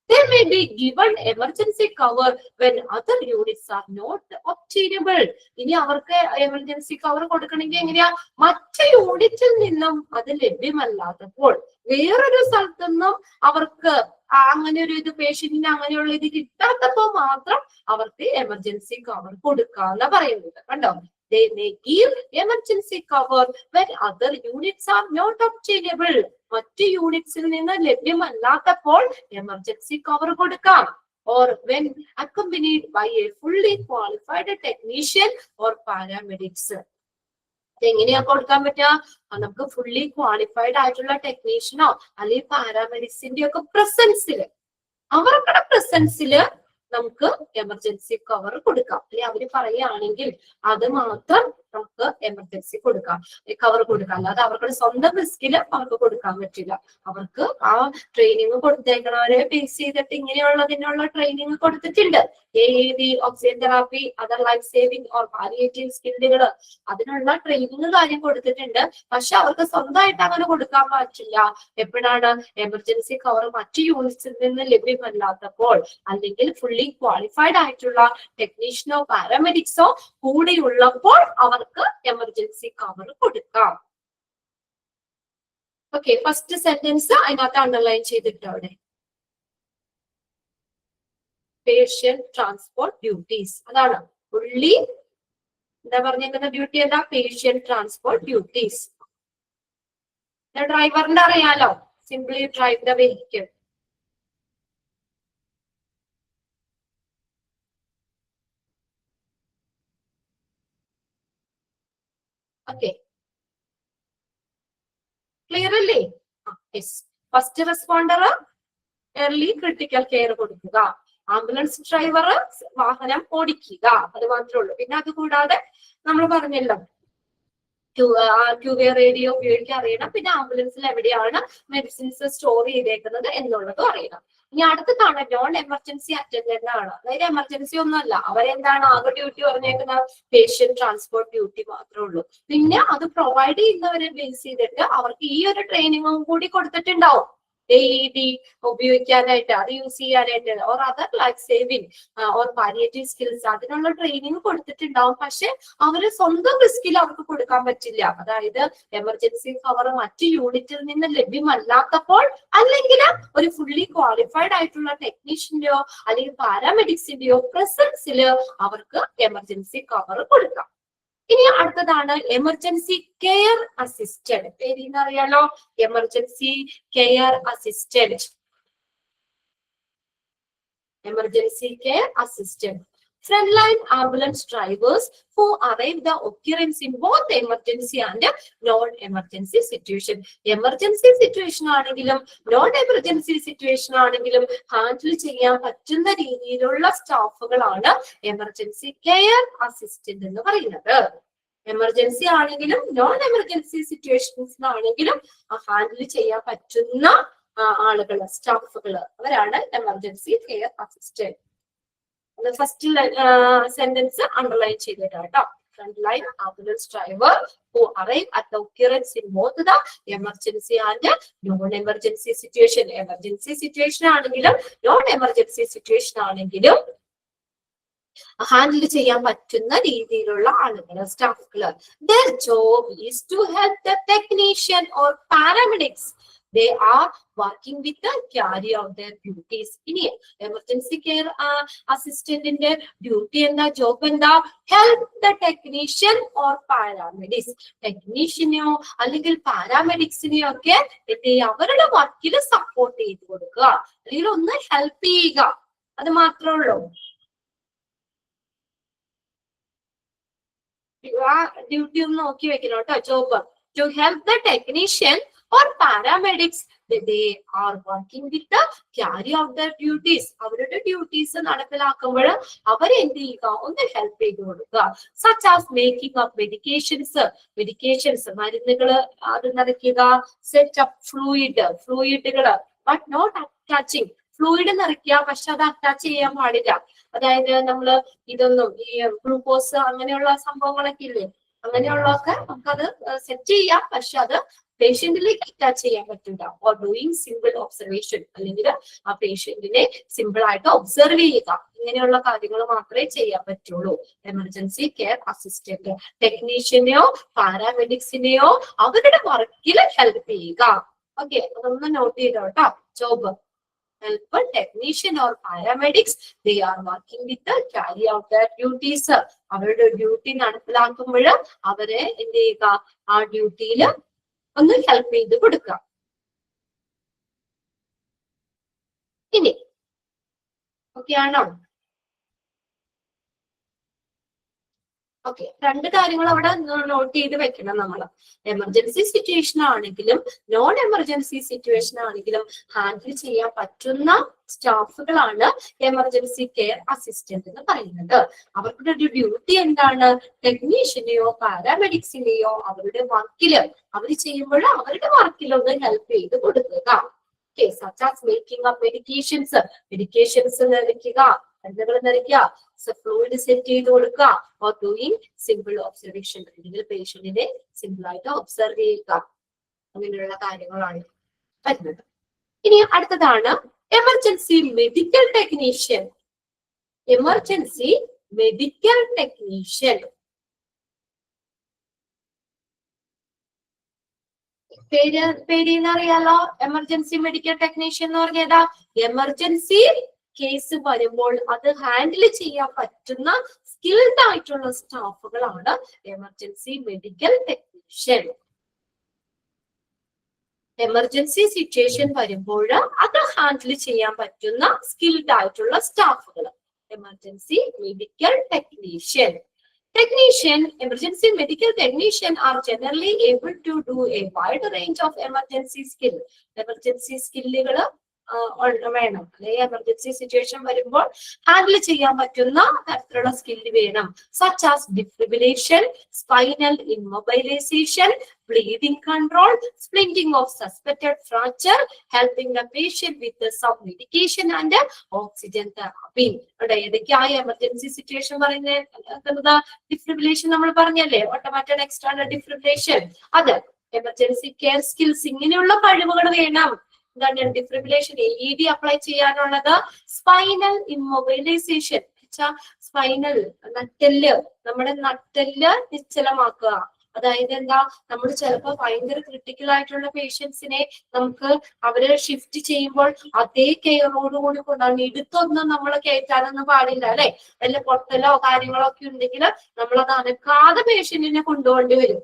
They may be given emergency cover when other units are not obtainable. ഇനി അവർക്ക് എമർജൻസി കവർ കൊടുക്കണമെങ്കിൽ എങ്ങനെയാ? മറ്റു യൂണിറ്റിൽ നിന്നും അത് ലഭ്യമല്ലാത്തപ്പോൾ, വേറൊരു സ്ഥലത്തുനിന്നും അവർക്ക് അങ്ങനെ ഒരു ഇത് പേഷ്യന്റിന് അങ്ങനെയുള്ള ഇത് കിട്ടാത്തപ്പോൾ മാത്രം അവർക്ക് എമർജൻസി കവർ കൊടുക്കാന്ന് പറയുന്നത്. കണ്ടോ? They may give emergency cover when other units are not obtainable. മറ്റു യൂണിറ്റ്സിൽ നിന്ന് ലഭ്യമല്ലാത്തപ്പോൾ എമർജൻസി കവർ കൊടുക്കാം. Or when accompanied by a fully qualified technician or paramedics. എങ്ങനെയാ കൊടുക്കാൻ പറ്റുക? നമുക്ക് ഫുള്ളി ക്വാളിഫൈഡ് ആയിട്ടുള്ള ടെക്നീഷ്യനോ അല്ലെങ്കിൽ പാരാമെഡിക്സിന്റെ ഒക്കെ പ്രസൻസില് അവരുടെ പ്രസൻസില് നമുക്ക് എമർജൻസി കവർ കൊടുക്കാം. അല്ലെങ്കിൽ അവര് പറയുകയാണെങ്കിൽ അത് മാത്രം നമുക്ക് എമർജൻസി കവർ കൊടുക്കാം. അല്ലാതെ അവർക്ക് സ്വന്തം റിസ്കില് അവർക്ക് കൊടുക്കാൻ പറ്റില്ല. അവർക്ക് ആ ട്രെയിനിങ് കൊടുത്തേക്കണവരെ ബേസ് ചെയ്തിട്ട് ഇങ്ങനെയുള്ളതിനുള്ള ട്രെയിനിങ് കൊടുത്തിട്ടുണ്ട്. AED, oxygen therapy, other life saving or palliative സ്കില്ലുകൾ അതിനുള്ള ട്രെയിനിങ് കാര്യം കൊടുത്തിട്ടുണ്ട്. പക്ഷെ അവർക്ക് സ്വന്തമായിട്ട് അങ്ങനെ കൊടുക്കാൻ പറ്റില്ല. എപ്പോഴാണ് എമർജൻസി കവർ മറ്റു യൂണിറ്റ്സിൽ നിന്ന് ലഭ്യമല്ലാത്തപ്പോൾ അല്ലെങ്കിൽ ഫുള്ളി ക്വാളിഫൈഡ് ആയിട്ടുള്ള ടെക്നീഷ്യനോ പാരാമെഡിക്സോ കൂടെയുള്ളപ്പോൾ അവർക്ക് എമർജൻസി കവർ കൊടുക്കാം. ഓക്കെ, ഫസ്റ്റ് സെന്റൻസ് അതിനകത്ത് അണ്ടർലൈൻ ചെയ്തിട്ട് അവിടെ പേഷ്യന്റ് ട്രാൻസ്പോർട്ട് ഡ്യൂട്ടീസ് അതാണ് ഫുള്ളി എന്താ പറഞ്ഞേക്കുന്ന ഡ്യൂട്ടി എന്താ? Patient transport duties. ഡ്രൈവറിന്റെ അറിയാലോ, simply drive the vehicle. Okay, clear അല്ലേ? First responder early critical care കൊടുക്കുക. ആംബുലൻസ് ഡ്രൈവർ വാഹനം ഓടിക്കുക, അത് മാത്രമേ ഉള്ളൂ. പിന്നെ അതുകൂടാതെ നമ്മൾ പറഞ്ഞല്ലോ ക്യൂവേ റേഡിയോ ഉപയോഗിക്കാൻ അറിയണം. പിന്നെ ആംബുലൻസിൽ എവിടെയാണ് മെഡിസിൻസ് സ്റ്റോർ ചെയ്തേക്കുന്നത് എന്നുള്ളതും അറിയണം. ഇനി അടുത്തതാണ് നോൺ എമർജൻസി അറ്റൻഡന്റ് ആണ്. അതായത് എമർജൻസി ഒന്നുമല്ല, അവരെന്താണ് ആകെ ഡ്യൂട്ടി പറഞ്ഞേക്കുന്ന പേഷ്യന്റ് ട്രാൻസ്പോർട്ട് ഡ്യൂട്ടി മാത്രമേ ഉള്ളൂ. പിന്നെ അത് പ്രൊവൈഡ് ചെയ്യുന്നവരെ ബേസ് ചെയ്തിട്ട് അവർക്ക് ഈ ഒരു ട്രെയിനിങ്ങും കൂടി കൊടുത്തിട്ടുണ്ടാവും. AED ഉപയോഗിക്കാനായിട്ട്, അത് യൂസ് ചെയ്യാനായിട്ട്, or other life saving or palliative skills, അതിനുള്ള ട്രെയിനിങ് കൊടുത്തിട്ടുണ്ടാവും. പക്ഷെ അവര് സ്വന്തം റിസ്കിൽ അവർക്ക് കൊടുക്കാൻ പറ്റില്ല. അതായത് എമർജൻസി കവർ മറ്റു യൂണിറ്റിൽ നിന്ന് ലഭ്യമല്ലാത്തപ്പോൾ, അല്ലെങ്കിൽ ഒരു ഫുള്ളി ക്വാളിഫൈഡ് ആയിട്ടുള്ള ടെക്നീഷ്യന്റെയോ അല്ലെങ്കിൽ പാരാമെഡിക്സിന്റെയോ പ്രസൻസിൽ അവർക്ക് എമർജൻസി കവർ കൊടുക്കാം. ഇനി അടുത്തതാണ് എമർജൻസി കെയർ അസിസ്റ്റന്റ്. പേരിന്ന് അറിയാലോ, emergency care assistant. Emergency care assistant. Frontline ambulance drivers who arrive the occurrence in both emergency and non-emergency situation. Emergency situation ആണെങ്കിലും നോൺ എമർജൻസി സിറ്റുവേഷൻ ആണെങ്കിലും ഹാൻഡിൽ ചെയ്യാൻ പറ്റുന്ന രീതിയിലുള്ള സ്റ്റാഫുകളാണ് എമർജൻസി കെയർ അസിസ്റ്റന്റ് എന്ന് പറയുന്നത്. Emergency ആണെങ്കിലും നോൺ എമർജൻസി സിറ്റുവേഷൻസിലാണെങ്കിലും ഹാൻഡിൽ ചെയ്യാൻ പറ്റുന്ന ആളുകൾ, സ്റ്റാഫുകൾ, അവരാണ് emergency care assistant. First sentence underline ചെയ്തിട്ട് കേട്ടോ. Frontline ambulance driver who arrive at the occurrence in both the emergency and non-emergency situation. Emergency situation ആണെങ്കിലും നോൺ എമർജൻസി സിറ്റുവേഷൻ ആണെങ്കിലും ഹാൻഡിൽ ചെയ്യാൻ പറ്റുന്ന രീതിയിലുള്ള ആളുകൾ, സ്റ്റാഫുകൾ. Their job is to help the technician or paramedics. They are working with the carry out their duties. ഇനി emergency care അസിസ്റ്റന്റിന്റെ duty എന്താ, ജോബ് എന്താ? Help the technician or paramedics. ടെക്നീഷ്യനെയോ അല്ലെങ്കിൽ പാരാമെഡിക്സിനെയോ ഒക്കെ അവരുടെ വർക്കിൽ സപ്പോർട്ട് ചെയ്ത് കൊടുക്കുക, അല്ലെങ്കിൽ ഒന്ന് ഹെൽപ്പ് ചെയ്യുക, അത് മാത്രമേ ഉള്ളൂ. ആ ഡ്യൂട്ടി ഒന്ന് നോക്കി വെക്കണം കേട്ടോ. Job to help the technician or paramedics, they are working with the carry out their duties. അവരുടെ ഡ്യൂട്ടീസ് നടപ്പിലാക്കുമ്പോൾ അവർ എന്ത് ചെയ്യുക, ഒന്ന് ഹെൽപ്പ് ചെയ്ത് കൊടുക്കുക. such as making up medications, മരുന്നുകള് അത് നിറയ്ക്കുക. set up ഫ്ലൂയിഡുകള് but not attaching. ഫ്ലൂയിഡ് നിറയ്ക്കുക, പക്ഷെ അത് അറ്റാച്ച് ചെയ്യാൻ പാടില്ല. അതായത് നമ്മള് ഇതൊന്നും ഈ ഗ്ലൂക്കോസ് അങ്ങനെയുള്ള സംഭവങ്ങളൊക്കെ ഇല്ലേ, അങ്ങനെയുള്ളതൊക്കെ നമുക്കത് സെറ്റ് ചെയ്യാം, പക്ഷെ അത് പേഷ്യന്റിലേക്ക് അറ്റാച്ച് ചെയ്യാൻ പറ്റില്ല. ഓർ ഡൂയിങ് സിമ്പിൾ ഒബ്സർവേഷൻ, അല്ലെങ്കിൽ ആ പേഷ്യന്റിനെ സിമ്പിൾ ആയിട്ട് ഒബ്സർവ് ചെയ്യുക, ഇങ്ങനെയുള്ള കാര്യങ്ങൾ മാത്രമേ ചെയ്യാൻ പറ്റുള്ളൂ. എമർജൻസി കെയർ അസിസ്റ്റന്റ് ടെക്നീഷ്യനെയോ പാരാമെഡിക്സിനെയോ അവരുടെ വർക്കിൽ ഹെൽപ്പ് ചെയ്യുക. ഓക്കെ, അതൊന്ന് നോട്ട് ചെയ്തോ കേട്ടോ. Job help technician or paramedics, they are working with the carry out their duties. അവരുടെ ഡ്യൂട്ടി നടപ്പിലാക്കുമ്പോൾ അവരെ എന്ത് ചെയ്യുക, ആ ഡ്യൂട്ടിയിൽ ഒന്ന് ഹെൽപ്പ് ചെയ്ത് കൊടുക്കുക. ഇനി ഓക്കെ ആണോ? ഓക്കെ, രണ്ട് കാര്യങ്ങൾ അവിടെ നോട്ട് ചെയ്ത് വെക്കണം നമ്മൾ. എമർജൻസി സിറ്റുവേഷൻ ആണെങ്കിലും നോൺ എമർജൻസി സിറ്റുവേഷൻ ആണെങ്കിലും ഹാൻഡിൽ ചെയ്യാൻ പറ്റുന്ന സ്റ്റാഫുകളാണ് എമർജൻസി കെയർ അസിസ്റ്റന്റ് എന്ന് പറയുന്നത്. അവരുടെ ഒരു ഡ്യൂട്ടി എന്താണ്? ടെക്നീഷ്യനെയോ പാരാമെഡിക്സിനെയോ അവരുടെ വർക്കില് അവർ ചെയ്യുമ്പോൾ അവരുടെ വർക്കിലൊന്ന് ഹെൽപ്പ് ചെയ്ത് കൊടുക്കുക. Okay, such as making up medications നിറയ്ക്കുക, മരുന്നുകൾ നിറയ്ക്കുക, ഫ്ലൂയിഡ് സെറ്റ് ചെയ്ത് കൊടുക്കുക, ഓർ ഡൂയിങ് സിമ്പിൾ ഒബ്സർവേഷൻ, അല്ലെങ്കിൽ പേഷ്യന്റിനെ സിമ്പിൾ ആയിട്ട് ഒബ്സർവ് ചെയ്യുക, അങ്ങനെയുള്ള കാര്യങ്ങളാണ് വരുന്നത്. ഇനി അടുത്തതാണ് emergency medical technician. Emergency medical technician പേരിന്ന് അറിയാലോ. എമർജൻസി മെഡിക്കൽ ടെക്നീഷ്യൻ എന്ന് പറഞ്ഞാൽ എമർജൻസി കേസ് വരുമ്പോൾ അത് ഹാൻഡിൽ ചെയ്യാൻ പറ്റുന്ന സ്കിൽഡ് ആയിട്ടുള്ള സ്റ്റാഫുകളാണ് emergency medical technician. Emergency situation വരുമ്പോൾ അത് ഹാൻഡിൽ ചെയ്യാൻ പറ്റുന്ന സ്കിൽഡ് ആയിട്ടുള്ള സ്റ്റാഫുകൾ, emergency medical technician. Emergency medical technician are generally able to do a wide range of emergency skill. Emergency skillകൾ വേണം, അല്ലെങ്കിൽ എമർജൻസി സിറ്റുവേഷൻ വരുമ്പോൾ ഹാൻഡിൽ ചെയ്യാൻ പറ്റുന്ന തരത്തിലുള്ള സ്കില്ല് വേണം. Such as defibrillation, spinal immobilisation, bleeding control, splinting of suspected fracture, helping the patient with some medication and oxygen therapy. ഏതൊക്കെയായ emergency situation പറയുന്നത്? Defibrillation നമ്മൾ പറഞ്ഞല്ലേ, ഓട്ടോമാറ്റഡ് എക്സ്റ്റേണൽ ഡിഫിബ്രിലേഷൻ. അത് എമർജൻസി കെയർ സ്കിൽസ്, ഇങ്ങനെയുള്ള കഴിവുകൾ വേണം. എന്താണ് ഡിഫിബ്രിലേഷൻ? AED അപ്ലൈ ചെയ്യാനുള്ളത്. സ്പൈനൽ ഇമ്മൊബൈലൈസേഷൻ, സ്പൈനൽ നട്ടെല്ല്, നമ്മുടെ നട്ടെല്ല് നിശ്ചലമാക്കുക. അതായത് എന്താ, നമ്മൾ ചിലപ്പോ ഭയങ്കര ക്രിട്ടിക്കൽ ആയിട്ടുള്ള പേഷ്യൻസിനെ നമുക്ക് അവര് ഷിഫ്റ്റ് ചെയ്യുമ്പോൾ അതേ കെയറോടുകൂടി കൊണ്ടാണ്. ഇടുത്തൊന്നും നമ്മൾ കയറ്റാനൊന്നും പാടില്ല അല്ലെ. വല്ല പൊട്ടലോ കാര്യങ്ങളോ ഒക്കെ ഉണ്ടെങ്കിൽ നമ്മളത് അനക്കാതെ പേഷ്യന്റിനെ കൊണ്ടുപോകേണ്ടി വരും.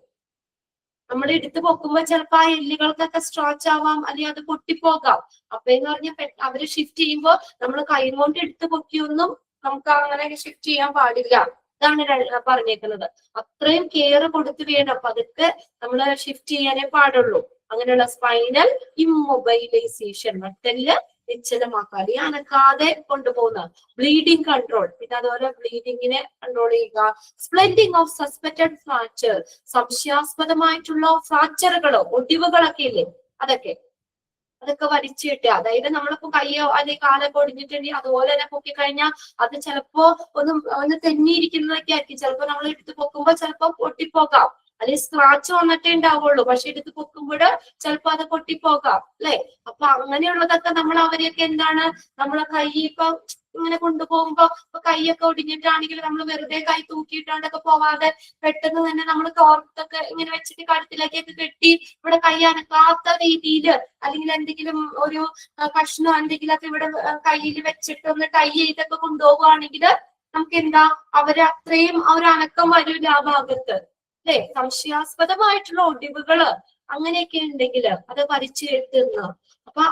നമ്മൾ എടുത്ത് പൊക്കുമ്പോ ചിലപ്പോ ആ എല്ലുകൾക്കൊക്കെ സ്ട്രോച്ച് ആവാം, അല്ലെങ്കിൽ അത് പൊട്ടിപ്പോകാം. അപ്പൊ എന്ന് പറഞ്ഞാൽ അവര് ഷിഫ്റ്റ് ചെയ്യുമ്പോൾ നമ്മൾ കൈ കൊണ്ട് എടുത്ത് പൊക്കിയൊന്നും നമുക്ക് അങ്ങനെ ഷിഫ്റ്റ് ചെയ്യാൻ പാടില്ല. ഇതാണ് പറഞ്ഞേക്കുന്നത്. അത്രയും കെയർ കൊടുത്ത് വേണം. അപ്പൊ അതൊക്കെ നമ്മൾ ഷിഫ്റ്റ് ചെയ്യാനേ പാടുള്ളൂ. അങ്ങനെയുള്ള സ്പൈനൽ ഇമ്മൊബൈലൈസേഷൻ, നട്ടെല്ല് നിശ്ചലമാക്കുക, അല്ലെങ്കിൽ അനക്കാതെ കൊണ്ടുപോകുന്ന. ബ്ലീഡിങ് കൺട്രോൾ, പിന്നെ അതുപോലെ ബ്ലീഡിങ്ങിനെ കൺട്രോൾ ചെയ്യുക. സ്പ്ലിന്റിംഗ് ഓഫ് സസ്പെക്റ്റഡ് ഫ്രാക്ചർ, സംശയാസ്പദമായിട്ടുള്ള ഫ്രാക്ചറുകളോ ഒടിവുകളൊക്കെ ഇല്ലേ, അതൊക്കെ വലിച്ചു കിട്ടുക. അതായത് നമ്മളിപ്പോ കയ്യോ അല്ലെങ്കിൽ കാലൊക്കെ ഒടിഞ്ഞിട്ടുണ്ടെങ്കിൽ അതുപോലെ തന്നെ പൊക്കി കഴിഞ്ഞാൽ അത് ചിലപ്പോ ഒന്ന് തെന്നിയിരിക്കുന്നതൊക്കെ ആയിരിക്കും. ചിലപ്പോ നമ്മൾ എടുത്ത് പൊക്കുമ്പോ ചിലപ്പോ പൊട്ടിപ്പോകാം, അല്ലെങ്കിൽ സ്ക്രാച്ച് വന്നിട്ടേ ഉണ്ടാവുള്ളൂ. പക്ഷെ എടുത്ത് പൊക്കുമ്പോൾ ചിലപ്പോ അത് പൊട്ടിപ്പോകാം അല്ലെ. അപ്പൊ അങ്ങനെയുള്ളതൊക്കെ നമ്മൾ അവരെയൊക്കെ എന്താണ്, നമ്മളെ കൈ ഇപ്പൊ ഇങ്ങനെ കൊണ്ടുപോകുമ്പോ കൈയൊക്കെ ഒടിഞ്ഞിട്ടാണെങ്കിൽ നമ്മൾ വെറുതെ കൈ തൂക്കിയിട്ടാണ്ടൊക്കെ പോവാതെ പെട്ടെന്ന് തന്നെ നമ്മൾ തോർത്തൊക്കെ ഇങ്ങനെ വെച്ചിട്ട് കഴുത്തിലേക്കൊക്കെ കെട്ടി ഇവിടെ കൈ അനക്കാത്ത രീതിയിൽ, അല്ലെങ്കിൽ എന്തെങ്കിലും ഒരു കഷ്ണം എന്തെങ്കിലുമൊക്കെ ഇവിടെ കയ്യിൽ വെച്ചിട്ട് ഒന്ന് ടൈ ചെയ്തൊക്കെ കൊണ്ടുപോകുകയാണെങ്കിൽ നമുക്ക് എന്താ, അവര് അത്രയും ഒരു അനക്കം വരില്ല ആ ഭാഗത്ത് അല്ലെ. സംശയാസ്പദമായിട്ടുള്ള ഒടിവുകള് അങ്ങനെയൊക്കെ ഉണ്ടെങ്കിൽ അത് വലിച്ചു കെട്ടുന്ന. അപ്പൊ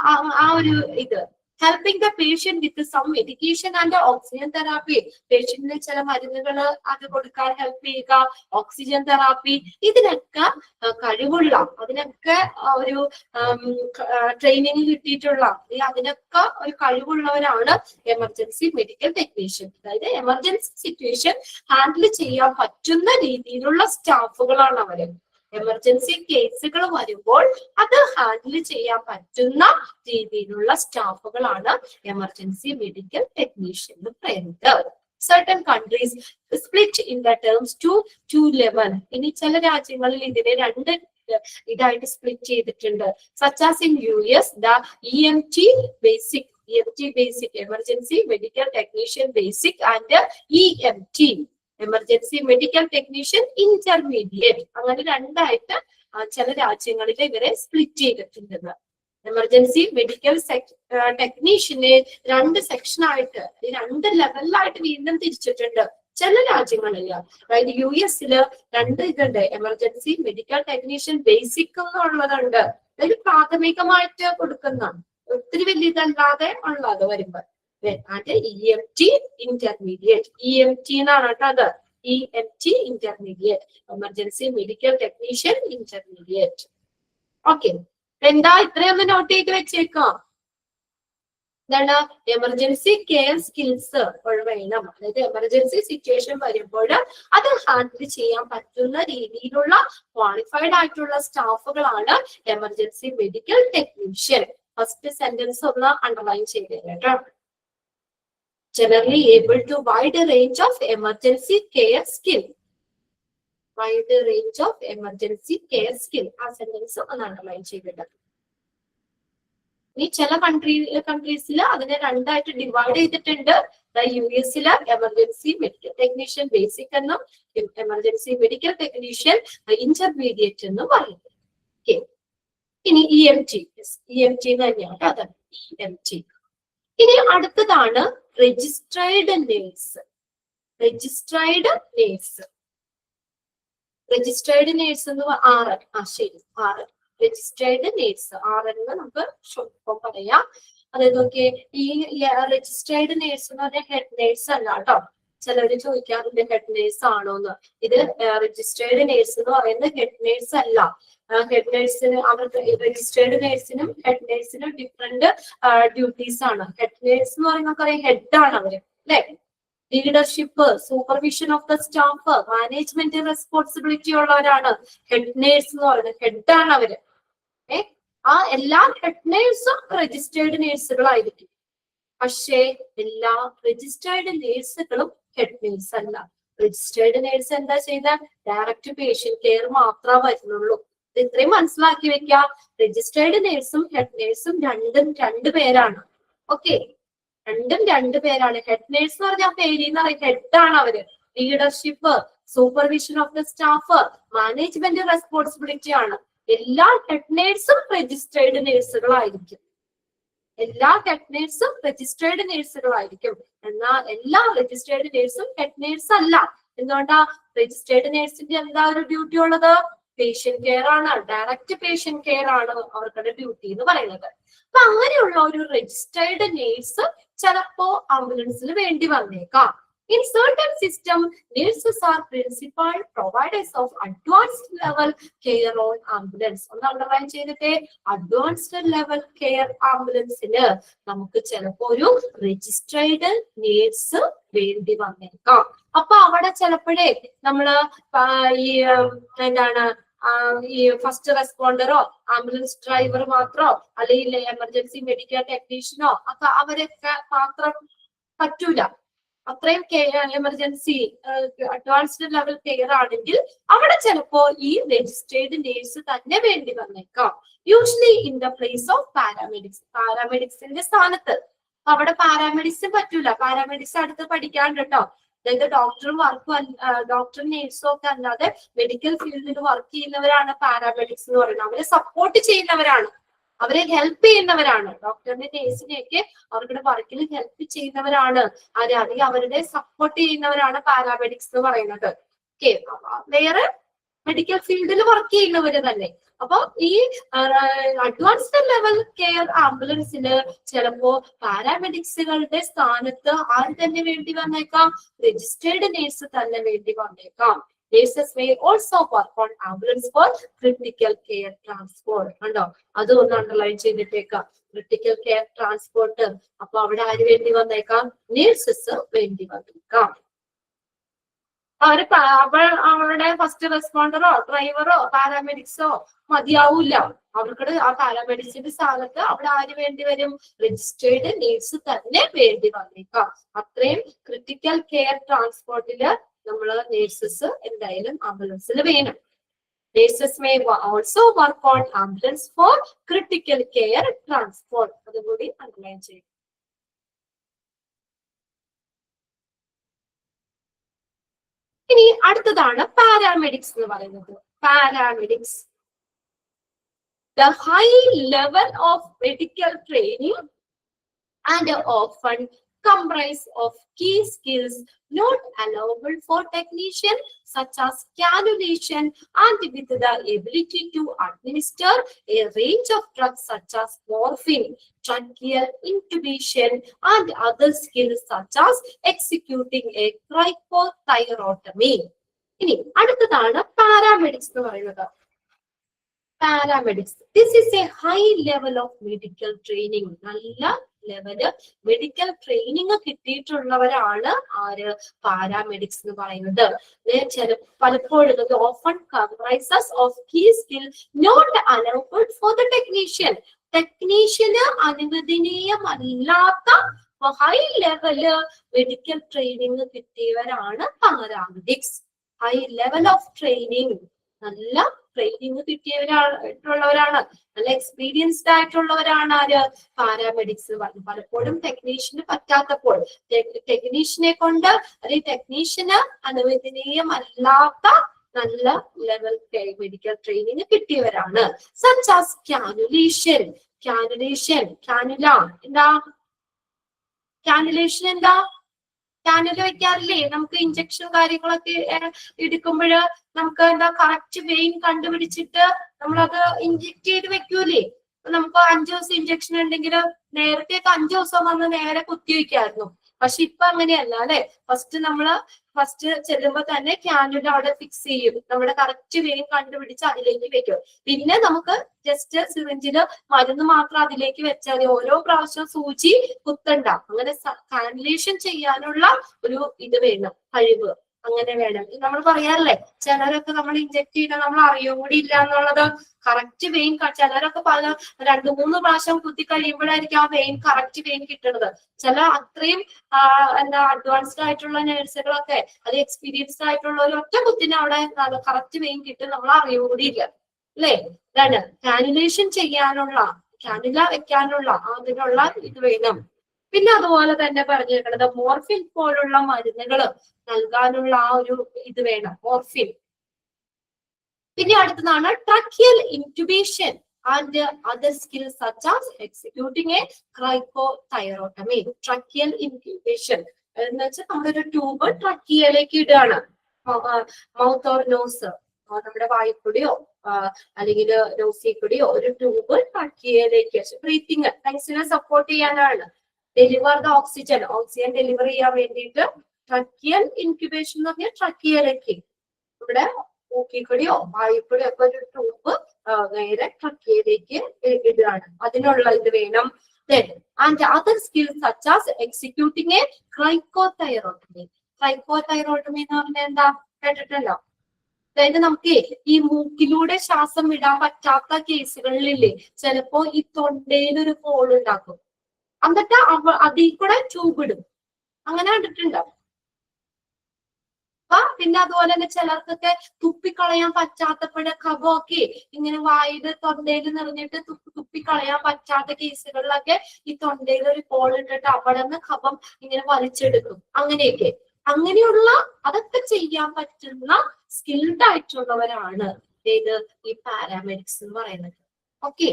ആ ഒരു ഇത് helping the patient with some medication and oxygen therapy. പേഷ്യന്റിന് ചില മരുന്നുകൾ അത് കൊടുക്കാൻ ഹെൽപ്പ് ചെയ്യുക, ഓക്സിജൻ തെറാപ്പി. ഇതിനൊക്കെ കഴിവുള്ള, അതിനൊക്കെ ഒരു ട്രെയിനിങ് കിട്ടിയിട്ടുള്ള, അതിനൊക്കെ ഒരു കഴിവുള്ളവരാണ് എമർജൻസി മെഡിക്കൽ ടെക്നീഷ്യൻ. അതായത് എമർജൻസി സിറ്റുവേഷൻ ഹാൻഡിൽ ചെയ്യാൻ പറ്റുന്ന രീതിയിലുള്ള സ്റ്റാഫുകളാണ് അവര്. എമർജൻസി കേസുകൾ വരുമ്പോൾ അത് ഹാൻഡിൽ ചെയ്യാൻ പറ്റുന്ന രീതിയിലുള്ള സ്റ്റാഫുകളാണ് എമർജൻസി മെഡിക്കൽ ടെക്നീഷ്യൻ എന്ന് പറയുന്നത്. certain countries split in the terms 2-11. ഇനി ചില രാജ്യങ്ങളിൽ ഇതിനെ രണ്ട് ഇതായിട്ട് സ്പ്ലിറ്റ് ചെയ്തിട്ടുണ്ട്. such as in US the EMT basic emergency medical technician basic and EMT emergency medical technician intermediate. അങ്ങനെ രണ്ടായിട്ട് ചില രാജ്യങ്ങളിൽ ഇവരെ സ്പ്ലിറ്റ് ചെയ്തിട്ടുണ്ട്. എമർജൻസി മെഡിക്കൽ ടെക്നീഷ്യനെ രണ്ട് സെക്ഷനായിട്ട്, രണ്ട് ലെവലിലായിട്ട് വീണ്ടും തിരിച്ചിട്ടുണ്ട് ചില രാജ്യങ്ങളിൽ. അതായത് US രണ്ട് ഇതുണ്ട്, എമർജൻസി മെഡിക്കൽ ടെക്നീഷ്യൻ ബേസിക് എന്നുള്ളതുണ്ട്. അതായത് പ്രാഥമികമായിട്ട് കൊടുക്കുന്ന, ഒത്തിരി വലിയ ഇതല്ലാതെ ഉള്ളത് വരുമ്പോ. and EMT intermediate, EMT എന്നാണ് കേട്ടോ അത്, EMT intermediate, emergency medical technician intermediate. Okay, എന്താ ഇത്രയൊന്ന് നോട്ട് ചെയ്ത് വെച്ചേക്കാം. എന്താണ് എമർജൻസി കെയർ സ്കിൽസ് വേണം. അതായത് എമർജൻസി സിറ്റുവേഷൻ വരുമ്പോൾ അത് ഹാൻഡിൽ ചെയ്യാൻ പറ്റുന്ന രീതിയിലുള്ള ക്വാളിഫൈഡ് ആയിട്ടുള്ള സ്റ്റാഫുകളാണ് emergency medical technician. First sentence ഒന്ന് അണ്ടർലൈൻ ചെയ്തേ കേട്ടോ. generally able to wide range of emergency care skill. Wide range of emergency care skill. ആ സെന്റൻസ് ഒന്ന് അണ്ടർലൈൻ ചെയ്തിട്ട്. ഇനി ചില കൺട്രീസിൽ അതിനെ രണ്ടായിട്ട് ഡിവൈഡ് ചെയ്തിട്ടുണ്ട്. US emergency medical technician basic എന്നും എമർജൻസി മെഡിക്കൽ ടെക്നീഷ്യൻ ഇന്റർമീഡിയറ്റ് എന്നും പറയുന്നത്. ഓക്കെ, ഇനി EMT തന്നെയാണ് അതാണ് EMT. ഇനി അടുത്തതാണ് രജിസ്ട്രേഡ് നേഴ്സ്. രജിസ്ട്രേഡ് നേഴ്സ് എന്ന് ശരി, രജിസ്ട്രേഡ് നേഴ്സ് എന്ന് നമുക്ക് ഷോർട്ട് പറയാം. അതായത് നോക്കിയേ, ഈ രജിസ്ട്രേഡ് നേഴ്സ് എന്ന് പറഞ്ഞാൽ ഹെഡ് നേഴ്സ് അല്ല കേട്ടോ. ചിലര് ചോദിക്കാറുണ്ട് ഹെഡ് നേഴ്സ് ആണോന്ന്. ഇത് രജിസ്റ്റേർഡ് നേഴ്സ് എന്ന് പറയുന്നത് ഹെഡ് നേഴ്സ് അല്ല. ഹെഡ് നേഴ്സിന് അവർക്ക് രജിസ്റ്റേർഡ് നേഴ്സിനും ഹെഡ് നേഴ്സിനും ഡിഫറെന്റ് ഡ്യൂട്ടീസ് ആണ്. ഹെഡ് നേഴ്സ് എന്ന് പറയുമ്പോൾ ഹെഡ് ആണ് അവര്, അല്ലെ? Leadership, supervision of the staff, management responsibility ഉള്ളവരാണ് ഹെഡ് നേഴ്സ് എന്ന് പറയുന്നത്. ഹെഡ് ആണ് അവര്. ആ എല്ലാ ഹെഡ് നേഴ്സും രജിസ്റ്റേർഡ് നേഴ്സുകളായിരിക്കും. പക്ഷേ എല്ലാ രജിസ്റ്റേർഡ് നേഴ്സുകളും ഹെഡ് നേഴ്സ് അല്ല. രജിസ്റ്റേർഡ് നേഴ്സ് എന്താ ചെയ്ത ഡയറക്റ്റ് പേഷ്യന്റ് കെയർ മാത്രമേ വരുന്നുള്ളൂ. ഇത്രയും മനസ്സിലാക്കി വെക്കുക. രജിസ്റ്റേർഡ് നേഴ്സും ഹെഡ് നേഴ്സും രണ്ടും രണ്ട് പേരാണ്. ഓക്കെ, രണ്ടും രണ്ട് പേരാണ്. ഹെഡ് നേഴ്സ് എന്ന് പറഞ്ഞാൽ പേരിന്ന് പറയും ഹെഡ് ആണ് അവര്. Leadership, supervision of the staff, management responsibility ആണ്. എല്ലാ ഹെഡ് നേഴ്സും രജിസ്റ്റേർഡ് നേഴ്സുകളായിരിക്കും. എല്ലാ ഹെഡ് നേഴ്സും രജിസ്റ്റേർഡ് നേഴ്സുകളായിരിക്കും. എന്നാൽ എല്ലാ രജിസ്റ്റേർഡ് നേഴ്സും ഹെഡ് നേഴ്സ് അല്ല. എന്തുകൊണ്ടാ? രജിസ്റ്റേർഡ് നേഴ്സിന്റെ എന്താ ഒരു ഡ്യൂട്ടി ഉള്ളത്? പേഷ്യന്റ് കെയർ ആണ്. ഡയറക്റ്റ് പേഷ്യന്റ് കെയർ ആണ് അവർക്കുടെ ഡ്യൂട്ടി എന്ന് പറയുന്നത്. അപ്പൊ അങ്ങനെയുള്ള ഒരു രജിസ്റ്റേർഡ് നേഴ്സ് ചിലപ്പോ ആംബുലൻസിൽ വേണ്ടി വന്നേക്കാം. In certain system, nurses are principal providers of advanced level care on ambulance. ഒന്ന് അണ്ടർലൈൻ ചെയ്തിട്ട്, അഡ്വാൻസ്ഡ് ലെവൽ കെയർ ആംബുലൻസിന് നമുക്ക് ചിലപ്പോ ഒരു രജിസ്ട്രേഡ് നേഴ്സ് വേണ്ടി വന്നേക്കാം. അപ്പൊ അവിടെ ചിലപ്പോഴേ നമ്മള് ഈ എന്താണ് ഈ ഫസ്റ്റ് റെസ്പോണ്ടറോ ആംബുലൻസ് ഡ്രൈവർ മാത്രോ അല്ലെങ്കിൽ എമർജൻസി മെഡിക്കൽ ടെക്നീഷ്യനോ ഒക്കെ അവരൊക്കെ മാത്രം പറ്റൂല. അത്രയും എമർജൻസി അഡ്വാൻസ്ഡ് ലെവൽ കെയർ ആണെങ്കിൽ അവിടെ ചിലപ്പോ ഈ രജിസ്ട്രേഡ് നേഴ്സ് തന്നെ വേണ്ടി വന്നേക്കാം. Usually in the place of paramedics. പാരാമെഡിക്സിന്റെ സ്ഥാനത്ത്. അവിടെ പാരാമെഡിക്സ് പറ്റൂല. പാരാമെഡിക്സ് അടുത്ത് പഠിക്കാൻ കേട്ടോ. അതായത് ഡോക്ടറും ഡോക്ടറും നേഴ്സും ഒക്കെ അല്ലാതെ മെഡിക്കൽ ഫീൽഡിൽ വർക്ക് ചെയ്യുന്നവരാണ് പാരാമെഡിക്സ് എന്ന് പറയുന്നത്. അവരെ സപ്പോർട്ട് ചെയ്യുന്നവരാണ്, അവരെ ഹെൽപ്പ് ചെയ്യുന്നവരാണ്. ഡോക്ടറിന്റെ നേഴ്സിനെയൊക്കെ അവരുടെ വർക്കിൽ ഹെൽപ്പ് ചെയ്യുന്നവരാണ് അല്ലെങ്കിൽ അവരുടെ സപ്പോർട്ട് ചെയ്യുന്നവരാണ് പാരാമെഡിക്സ് എന്ന് പറയുന്നത്. ഓക്കെ, വേറെ മെഡിക്കൽ ഫീൽഡിൽ വർക്ക് ചെയ്യുന്നവര് തന്നെ. അപ്പൊ ഈ അഡ്വാൻസ്ഡ് ലെവൽ കെയർ ആംബുലൻസിന് ചിലപ്പോ പാരാമെഡിക്സുകളുടെ സ്ഥാനത്ത് ആര് തന്നെ വേണ്ടി വന്നേക്കാം? രജിസ്റ്റേർഡ് നേഴ്സ് തന്നെ വേണ്ടി വന്നേക്കാം. Nurses may also work on ambulance for critical care transport. കണ്ടോ, അത് ഒന്ന് അണ്ടർലൈൻ ചെയ്തിട്ടേക്കാം. Critical care transport. അപ്പൊ അവിടെ ആര് വേണ്ടി വന്നേക്കാം? നേഴ്സസ് വേണ്ടി വന്നേക്കാം. അവരുടെ ഫസ്റ്റ് റെസ്പോണ്ടറോ ഡ്രൈവറോ പാരാമെഡിക്സോ മതിയാവൂല. അവർക്ക് ആ പാരാമെഡിക്സിന്റെ സ്ഥാനത്ത് അവിടെ ആര് വേണ്ടി വരും? രജിസ്റ്റേർഡ് നേഴ്സ് തന്നെ വേണ്ടി വന്നേക്കാം. അത്രയും ക്രിട്ടിക്കൽ കെയർ ട്രാൻസ്പോർട്ടില് നമ്മള് നേഴ്സസ് എന്തായാലും ആംബുലൻസിൽ വേണം. Nurses may also work on ambulance for critical care transport. അതുകൂടി അണ്ടർലൈൻ ചെയ്യും. ഇനി അടുത്തതാണ് പാരാമെഡിക്സ് എന്ന് പറയുന്നത്. Paramedics, the high level of medical training and often comprise of key skills not allowable for technician such as cannulation and with the ability to administer a range of drugs such as morphine, tracheal intubation and other skills such as executing a cricothyrotomy. ഇനി അടുത്തതാണ് paramedics എന്ന് പറയുന്നത്. Paramedics, this is a high level of medical training. നല്ല level medical training കിട്ടിയിട്ടുള്ളവരാണ് ആര്? Paramedics എന്ന് പറയുന്നത്. പലപ്പോഴും often comprises of key skill not allowed for the technician. ടെക്നീഷ്യന് അനുവദനീയമല്ലാത്ത ഹൈ ലെവല് മെഡിക്കൽ ട്രെയിനിങ് കിട്ടിയവരാണ് paramedics. High level of training, നല്ല ട്രെയിനിങ് കിട്ടിയവരായിട്ടുള്ളവരാണ്, നല്ല എക്സ്പീരിയൻസ്ഡ് ആയിട്ടുള്ളവരാണ് ആര്? പാരാമെഡിക്സ്. പലപ്പോഴും ടെക്നീഷ്യന് പറ്റാത്തപ്പോൾ ടെക്നീഷ്യനെ കൊണ്ട് അല്ലെങ്കിൽ ടെക്നീഷ്യന് അനുവദനീയമല്ലാത്ത നല്ല ലെവൽ മെഡിക്കൽ ട്രെയിനിങ് കിട്ടിയവരാണ്. Such as cannulation. കാനുല എന്താ? കാനുലേഷൻ എന്താ? കാനുല വെക്കാറില്ലേ? നമുക്ക് ഇഞ്ചക്ഷൻ കാര്യങ്ങളൊക്കെ എടുക്കുമ്പോൾ നമുക്ക് എന്താ കറക്റ്റ് വെയിൻ കണ്ടുപിടിച്ചിട്ട് നമ്മളത് ഇഞ്ചക്ട് ചെയ്ത് വെക്കൂലേ? നമുക്ക് 5 ദിവസം ഇഞ്ചക്ഷൻ ഉണ്ടെങ്കിൽ നേരത്തെ 5 ദിവസം വന്ന് നേരെ കുത്തിവെക്കായിരുന്നു. പക്ഷെ ഇപ്പൊ അങ്ങനെയല്ല അല്ലെ. ഫസ്റ്റ് ചെല്ലുമ്പോ തന്നെ ക്യാനുല അവിടെ ഫിക്സ് ചെയ്യും, നമ്മുടെ കറക്റ്റ് വെയിൻ കണ്ടുപിടിച്ച് അതിലേക്ക് വെക്കും. പിന്നെ നമുക്ക് ജസ്റ്റ് സിറിഞ്ചില് മരുന്ന് മാത്രം അതിലേക്ക് വെച്ചാൽ ഓരോ പ്രാവശ്യം സൂചി കുത്തണ്ട. അങ്ങനെ കാനുലേഷൻ ചെയ്യാനുള്ള ഒരു ഇത് വേണം, കഴിവ് അങ്ങനെ വേണം. നമ്മൾ പറയാറില്ലേ, ചിലരൊക്കെ നമ്മൾ ഇഞ്ചക്ട് ചെയ്താൽ നമ്മൾ അറിയോ കൂടി ഇല്ല എന്നുള്ളത്. കറക്റ്റ് വെയിൻ ചിലരൊക്കെ 2-3 പ്രാവശ്യം കുത്തി കഴിയുമ്പോഴായിരിക്കും ആ വെയിൻ കറക്റ്റ് വെയിൻ കിട്ടുന്നത്. ചില അത്രയും എന്താ അഡ്വാൻസ്ഡ് ആയിട്ടുള്ള നഴ്സുകളൊക്കെ, അത് എക്സ്പീരിയൻസ്ഡ് ആയിട്ടുള്ള ഒരു ഒറ്റ കുത്തിന് അവിടെ കറക്റ്റ് വെയിൻ കിട്ടും, നമ്മൾ അറിയോ കൂടി ഇല്ല അല്ലേ. ഇതാണ് കാനുലേഷൻ ചെയ്യാനുള്ള, കാനുല വെക്കാനുള്ള അതിനുള്ള ഇത് വേണം. പിന്നെ അതുപോലെ തന്നെ പറഞ്ഞിരിക്കുന്നത് മോർഫിൻ പോലുള്ള മരുന്നുകൾ നൽകാനുള്ള ആ ഒരു ഇത് വേണം, മോർഫിൻ. പിന്നെ അടുത്തതാണ് tracheal intubation and other skills such as executing a cricothyrotomy. Tracheal intubation എന്ന് വെച്ചാൽ നമ്മളൊരു ട്യൂബ് ട്രക്കിയയിലേക്ക് ഇടുകയാണ്. മൗത്ത് ഓർ നോസ്, നമ്മുടെ വായിക്കൂടിയോ അല്ലെങ്കിൽ നോസിൽ കൂടിയോ ഒരു ട്യൂബ് ട്രക്കിയയിലേക്ക്, ബ്രീത്തിങ് ലങ്സിനെ സപ്പോർട്ട് ചെയ്യാനാണ്. ഡെലിവർ ദ ഓക്സിജൻ ഡെലിവർ ചെയ്യാൻ വേണ്ടിയിട്ട് ട്രക്കിയൽ ഇൻക്യുബേഷൻ എന്ന് പറഞ്ഞാൽ ട്രക്കിയയിലേക്ക് ഇവിടെ മൂക്കിക്കൂടിയോ വായിക്കൂടിയോ ഒക്കെ ഒരു ട്യൂബ് നേരെ ട്രക്കിയയിലേക്ക് ഇടുകയാണ്. അതിനുള്ള ഇത് വേണം. And other skills such as executing a cricothyrotomy. Cricothyrotomy എന്ന് പറഞ്ഞാൽ എന്താ, കേട്ടിട്ടുണ്ടോ? അതായത് നമുക്ക് ഈ മൂക്കിലൂടെ ശ്വാസം വിടാൻ പറ്റാത്ത കേസുകളിലില്ലേ, ചിലപ്പോ ഈ തൊണ്ടയിൽ ഒരു ഹോൾ ഉണ്ടാക്കും, എന്നിട്ട് അതിൽ കൂടെ ട്യൂബ് ഇടും. അങ്ങനെ കണ്ടിട്ടുണ്ടോ? പിന്നെ അതുപോലെ തന്നെ ചിലർക്കൊക്കെ തുപ്പിക്കളയാൻ പറ്റാത്തപ്പോഴ കഫമൊക്കെ ഇങ്ങനെ വായില് തൊണ്ടയിൽ നിറഞ്ഞിട്ട് തുപ്പിക്കളയാൻ പറ്റാത്ത കേസുകളിലൊക്കെ ഈ തൊണ്ടയിൽ ഒരു ഹോൾ ഇട്ടിട്ട് അവിടെ നിന്ന് കഫം ഇങ്ങനെ വലിച്ചെടുക്കും. അങ്ങനെയൊക്കെ, അങ്ങനെയുള്ള അതൊക്കെ ചെയ്യാൻ പറ്റുന്ന സ്കിൽഡ് ആയിട്ടുള്ളവരാണ് ഏത് ഈ പാരാമെഡിക്സ് എന്ന് പറയുന്നത്. ഓക്കെ,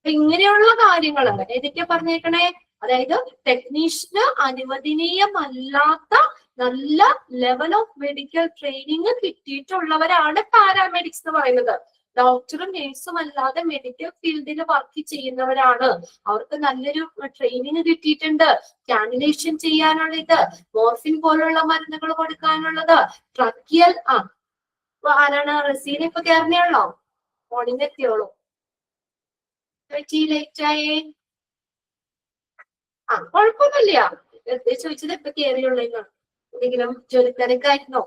ഇങ്ങനെയുള്ള കാര്യങ്ങൾ ഏതൊക്കെ പറഞ്ഞേക്കണേ, അതായത് ടെക്നീഷ്യന് അനുവദനീയമല്ലാത്ത നല്ല ലെവൽ ഓഫ് മെഡിക്കൽ ട്രെയിനിങ് കിട്ടിയിട്ടുള്ളവരാണ് പാരാമെഡിക്സ് എന്ന് പറയുന്നത്. ഡോക്ടറും നേഴ്സും അല്ലാതെ മെഡിക്കൽ ഫീൽഡിൽ വർക്ക് ചെയ്യുന്നവരാണ്. അവർക്ക് നല്ലൊരു ട്രെയിനിങ് കിട്ടിയിട്ടുണ്ട്, കാനുലേഷൻ ചെയ്യാനുള്ള ഇത്, മോർഫിൻ പോലുള്ള മരുന്നുകൾ കൊടുക്കാനുള്ളത്, ട്രക്കിയൽ. ആരാണ് റസീന ഇപ്പൊ കയറുന്നേയുള്ളോ? മോർണിംഗ് എത്തിയോളൂ. ലേറ്റായേ? കുഴപ്പമൊന്നുമില്ല. വെറുതെ ചോദിച്ചത് ഇപ്പൊ കയറിയുള്ളൂ. എന്തെങ്കിലും ജോലിക്കാരൊക്കെയായിരുന്നോ?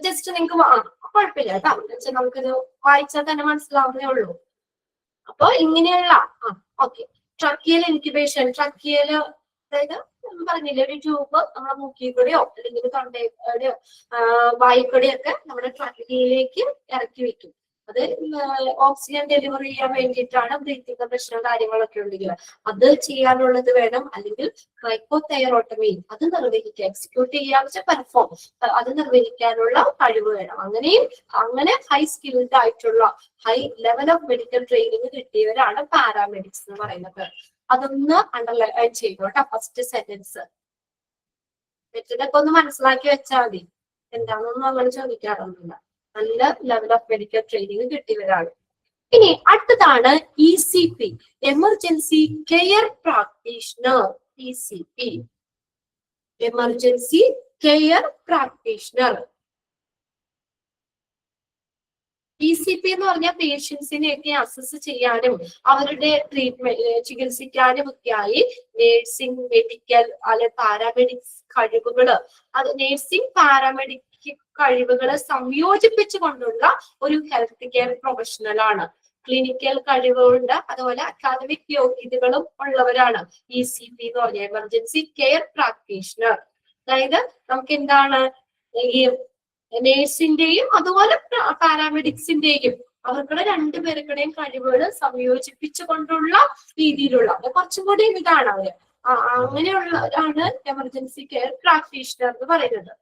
ജസ്റ്റ് നിങ്ങൾക്ക് കുഴപ്പമില്ല കേട്ടോ, നമുക്കിത് വായിച്ചാൽ തന്നെ മനസ്സിലാവുന്നേ ഉള്ളൂ. അപ്പൊ ഇങ്ങനെയുള്ള ഓക്കെ, ട്രക്കിയൽ ഇൻക്യുബേഷൻ. ട്രക്കിയല് അതായത് പറഞ്ഞില്ലേ, ഒരു ട്യൂബ് നമ്മുടെ മൂക്കിൽ കൂടെയോ അല്ലെങ്കിൽ തൊണ്ടയുടെയോ വായിക്കൂടെയോ ഒക്കെ നമ്മുടെ ട്രക്കിയയിലേക്ക് ഇറക്കി വെക്കും. അത് ഓക്സിജൻ ഡെലിവറി ചെയ്യാൻ വേണ്ടിയിട്ടാണ്. ബ്രീത്തിങ് പ്രശ്നം കാര്യങ്ങളൊക്കെ ഉണ്ടെങ്കിൽ അത് ചെയ്യാനുള്ളത് വേണം. അല്ലെങ്കിൽ ക്രൈക്കോതൈറോട്ടമി അത് നിർവഹിക്കുക, എക്സിക്യൂട്ട് ചെയ്യാൻ പെർഫോം അത് നിർവഹിക്കാനുള്ള കഴിവ് വേണം. അങ്ങനെ ഹൈ സ്കിൽഡ് ആയിട്ടുള്ള high level of medical training കിട്ടിയവരാണ് പാരാമെഡിക്സ് എന്ന് പറയുന്നത്. അതൊന്ന് അണ്ടർലൈൻ ചെയ്തു കേട്ടോ. ഫസ്റ്റ് സെന്റൻസ് തെറ്റിനൊക്കെ ഒന്ന് മനസ്സിലാക്കി വെച്ചാൽ മതി. എന്താണെന്നൊന്നും അങ്ങനെ ചോദിക്കാറൊന്നുമില്ല. നല്ല ലെവൽ ഓഫ് മെഡിക്കൽ ട്രെയിനിങ് കിട്ടിയവരാണ്. ഇനി അടുത്തതാണ് ECP, emergency care practitioner. ECP, emergency care practitioner. ECP എന്ന് പറഞ്ഞാൽ പേഷ്യൻസിനെയൊക്കെ അസസ് ചെയ്യാനും അവരുടെ ട്രീറ്റ്മെന്റ് ചികിത്സിക്കാനും ഒക്കെയായി നേഴ്സിംഗ്, മെഡിക്കൽ അല്ലെ പാരാമെഡിക്സ് കഴിവുകള്, അത് നേഴ്സിംഗ് പാരാമെഡിക് കഴിവുകളെ സംയോജിപ്പിച്ചുകൊണ്ടുള്ള ഒരു ഹെൽത്ത് കെയർ പ്രൊഫഷണൽ ആണ്. ക്ലിനിക്കൽ കഴിവുണ്ട്, അതുപോലെ അക്കാദമിക് യോഗ്യതകളും ഉള്ളവരാണ് ECP എന്ന് പറഞ്ഞ എമർജൻസി കെയർ പ്രാക്ടീഷണർ. അതായത് നമുക്ക് എന്താണ് ഈ നേഴ്സിന്റെയും അതുപോലെ പാരാമെഡിക്സിന്റെയും അവർക്കുടെ രണ്ടുപേരുടെയും കഴിവുകൾ സംയോജിപ്പിച്ചുകൊണ്ടുള്ള രീതിയിലുള്ള കുറച്ചും കൂടി ഇതാണ് അവര്. അങ്ങനെയുള്ളവരാണ് എമർജൻസി കെയർ പ്രാക്ടീഷണർ എന്ന് പറയുന്നത്.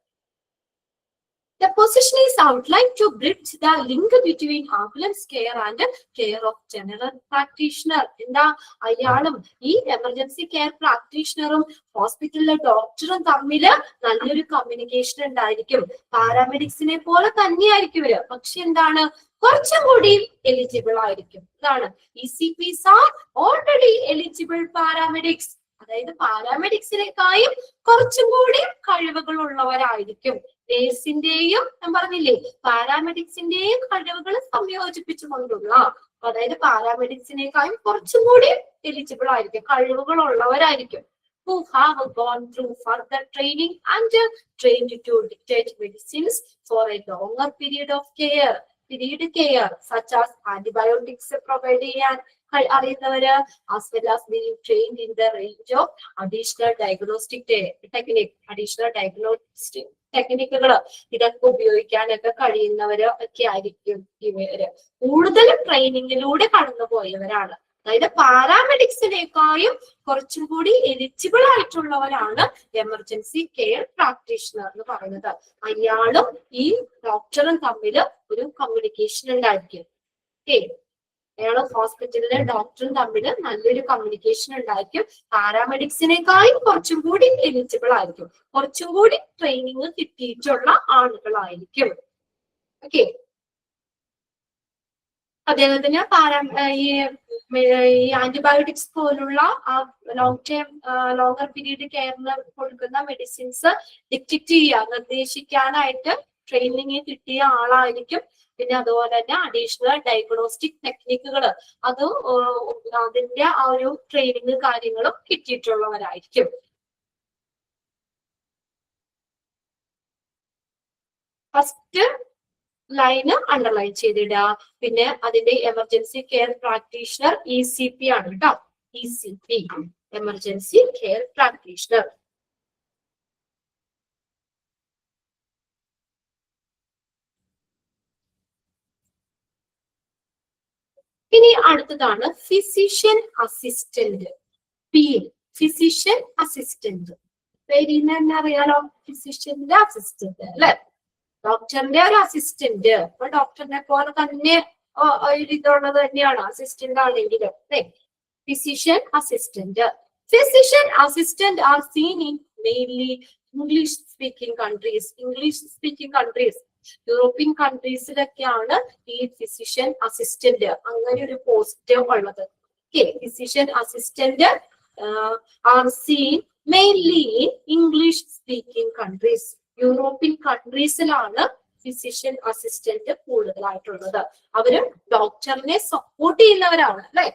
The position is outlined to bridge the link between ambulance care and care of general practitioner. എന്താ അയാളും ഈ എമർജൻസി കെയർ പ്രാക്ടീഷണറും ഹോസ്പിറ്റലിലെ ഡോക്ടറും തമ്മിൽ നല്ലൊരു കമ്മ്യൂണിക്കേഷൻ ഉണ്ടായിരിക്കും. പാരാമെഡിക്സിനെ പോലെ തന്നെയായിരിക്കും ഇവര്, പക്ഷെ എന്താണ്, കുറച്ചും കൂടി എലിജിബിൾ ആയിരിക്കും. ഇതാണ് ECPs are already eligible paramedics. അതായത് പാരാമെഡിക്സിനേക്കായും കുറച്ചും കൂടി കഴിവുകൾ ഉള്ളവരായിരിക്കും. നേഴ്സിന്റെയും ഞാൻ പറഞ്ഞില്ലേ പാരാമെഡിക്സിന്റെയും കഴിവുകൾ സംയോജിപ്പിച്ചുകൊണ്ടുള്ള, അതായത് പാരാമെഡിക്സിനേക്കായും കുറച്ചും കൂടി എലിജിബിൾ ആയിരിക്കും, കഴിവുകൾ ഉള്ളവരായിരിക്കും. Who have gone through further training and trained to dictate medicines for a longer period of care. Period care such as antibiotics provide ചെയ്യാൻ അറിയുന്നവര്, as well as being trained in the range of additional diagnostic technique. Additional diagnostic ടെക്നിക്കുകൾ ഇതൊക്കെ ഉപയോഗിക്കാനൊക്കെ കഴിയുന്നവര് ഒക്കെ ആയിരിക്കും ഇവര്. കൂടുതൽ ട്രെയിനിങ്ങിലൂടെ കടന്നുപോയവരാണ്. അതായത് പാരാമെഡിക്സിനേക്കായും കുറച്ചും കൂടി എലിജിബിൾ ആയിട്ടുള്ളവരാണ് എമർജൻസി കെയർ പ്രാക്ടീഷണർ എന്ന് പറയുന്നത്. അയാളും ഈ ഡോക്ടറും തമ്മിൽ ഒരു കമ്മ്യൂണിക്കേഷൻ ഉണ്ടായിരിക്കും. ഓക്കെ, അയാളും ഹോസ്പിറ്റലിലെ ഡോക്ടറും തമ്മിൽ നല്ലൊരു കമ്മ്യൂണിക്കേഷൻ ഉണ്ടായിരിക്കും. പാരാമെഡിക്സിനേക്കായും കുറച്ചും കൂടി എലിജിബിൾ ആയിരിക്കും, കുറച്ചും കൂടി ട്രെയിനിങ് കിട്ടിയിട്ടുള്ള ആളുകളായിരിക്കും. ഓക്കെ, അദ്ദേഹത്തിന് ഈ ആന്റിബയോട്ടിക്സ് പോലുള്ള ലോങ്ങർ പീരീഡ് കെയറിന് കൊടുക്കുന്ന മെഡിസിൻസ് ഡിക്റ്റേറ്റ് ചെയ്യുക, നിർദ്ദേശിക്കാനായിട്ട് ട്രെയിനിങ് കിട്ടിയ ആളായിരിക്കും. പിന്നെ അതുപോലെ തന്നെ അഡീഷണൽ ഡയഗ്നോസ്റ്റിക് ടെക്നിക്കുകൾ അതിന്റെ ആ ഒരു ട്രെയിനിങ് കാര്യങ്ങളും കിട്ടിയിട്ടുള്ളവരായിരിക്കും. ഫസ്റ്റ് ലൈന് അണ്ടർലൈൻ ചെയ്തിടുക. പിന്നെ അതിന്റെ എമർജൻസി കെയർ പ്രാക്ടീഷണർ ECP ആണ് കേട്ടോ. ECP emergency care practitioner. ഇനി അടുത്തതാണ് physician assistant, PA. Physician assistant പേരിൽ തന്നെ അറിയാലോ, ഫിസിഷ്യന്റെ അസിസ്റ്റന്റ് അല്ലെ, ഡോക്ടറിന്റെ ഒരു അസിസ്റ്റന്റ്. അപ്പൊ ഡോക്ടറിനെ പോലെ തന്നെ ഇതുള്ളത് തന്നെയാണ് അസിസ്റ്റന്റ് ആണെങ്കിലും. Physician assistant. Physician assistant are seen in mainly English speaking countries. English speaking countries, European കൺട്രീസിലൊക്കെയാണ് ഈ ഫിസിഷ്യൻ അസിസ്റ്റന്റ് അങ്ങനെ ഒരു പോസ്റ്റ് ഉള്ളത്. Physician assistant are seen mainly in English speaking countries. European കൺട്രീസിലാണ് ഫിസിഷ്യൻ അസിസ്റ്റന്റ് കൂടുതലായിട്ടുള്ളത്. അവര് ഡോക്ടറിനെ സപ്പോർട്ട് ചെയ്യുന്നവരാണ് അല്ലെ.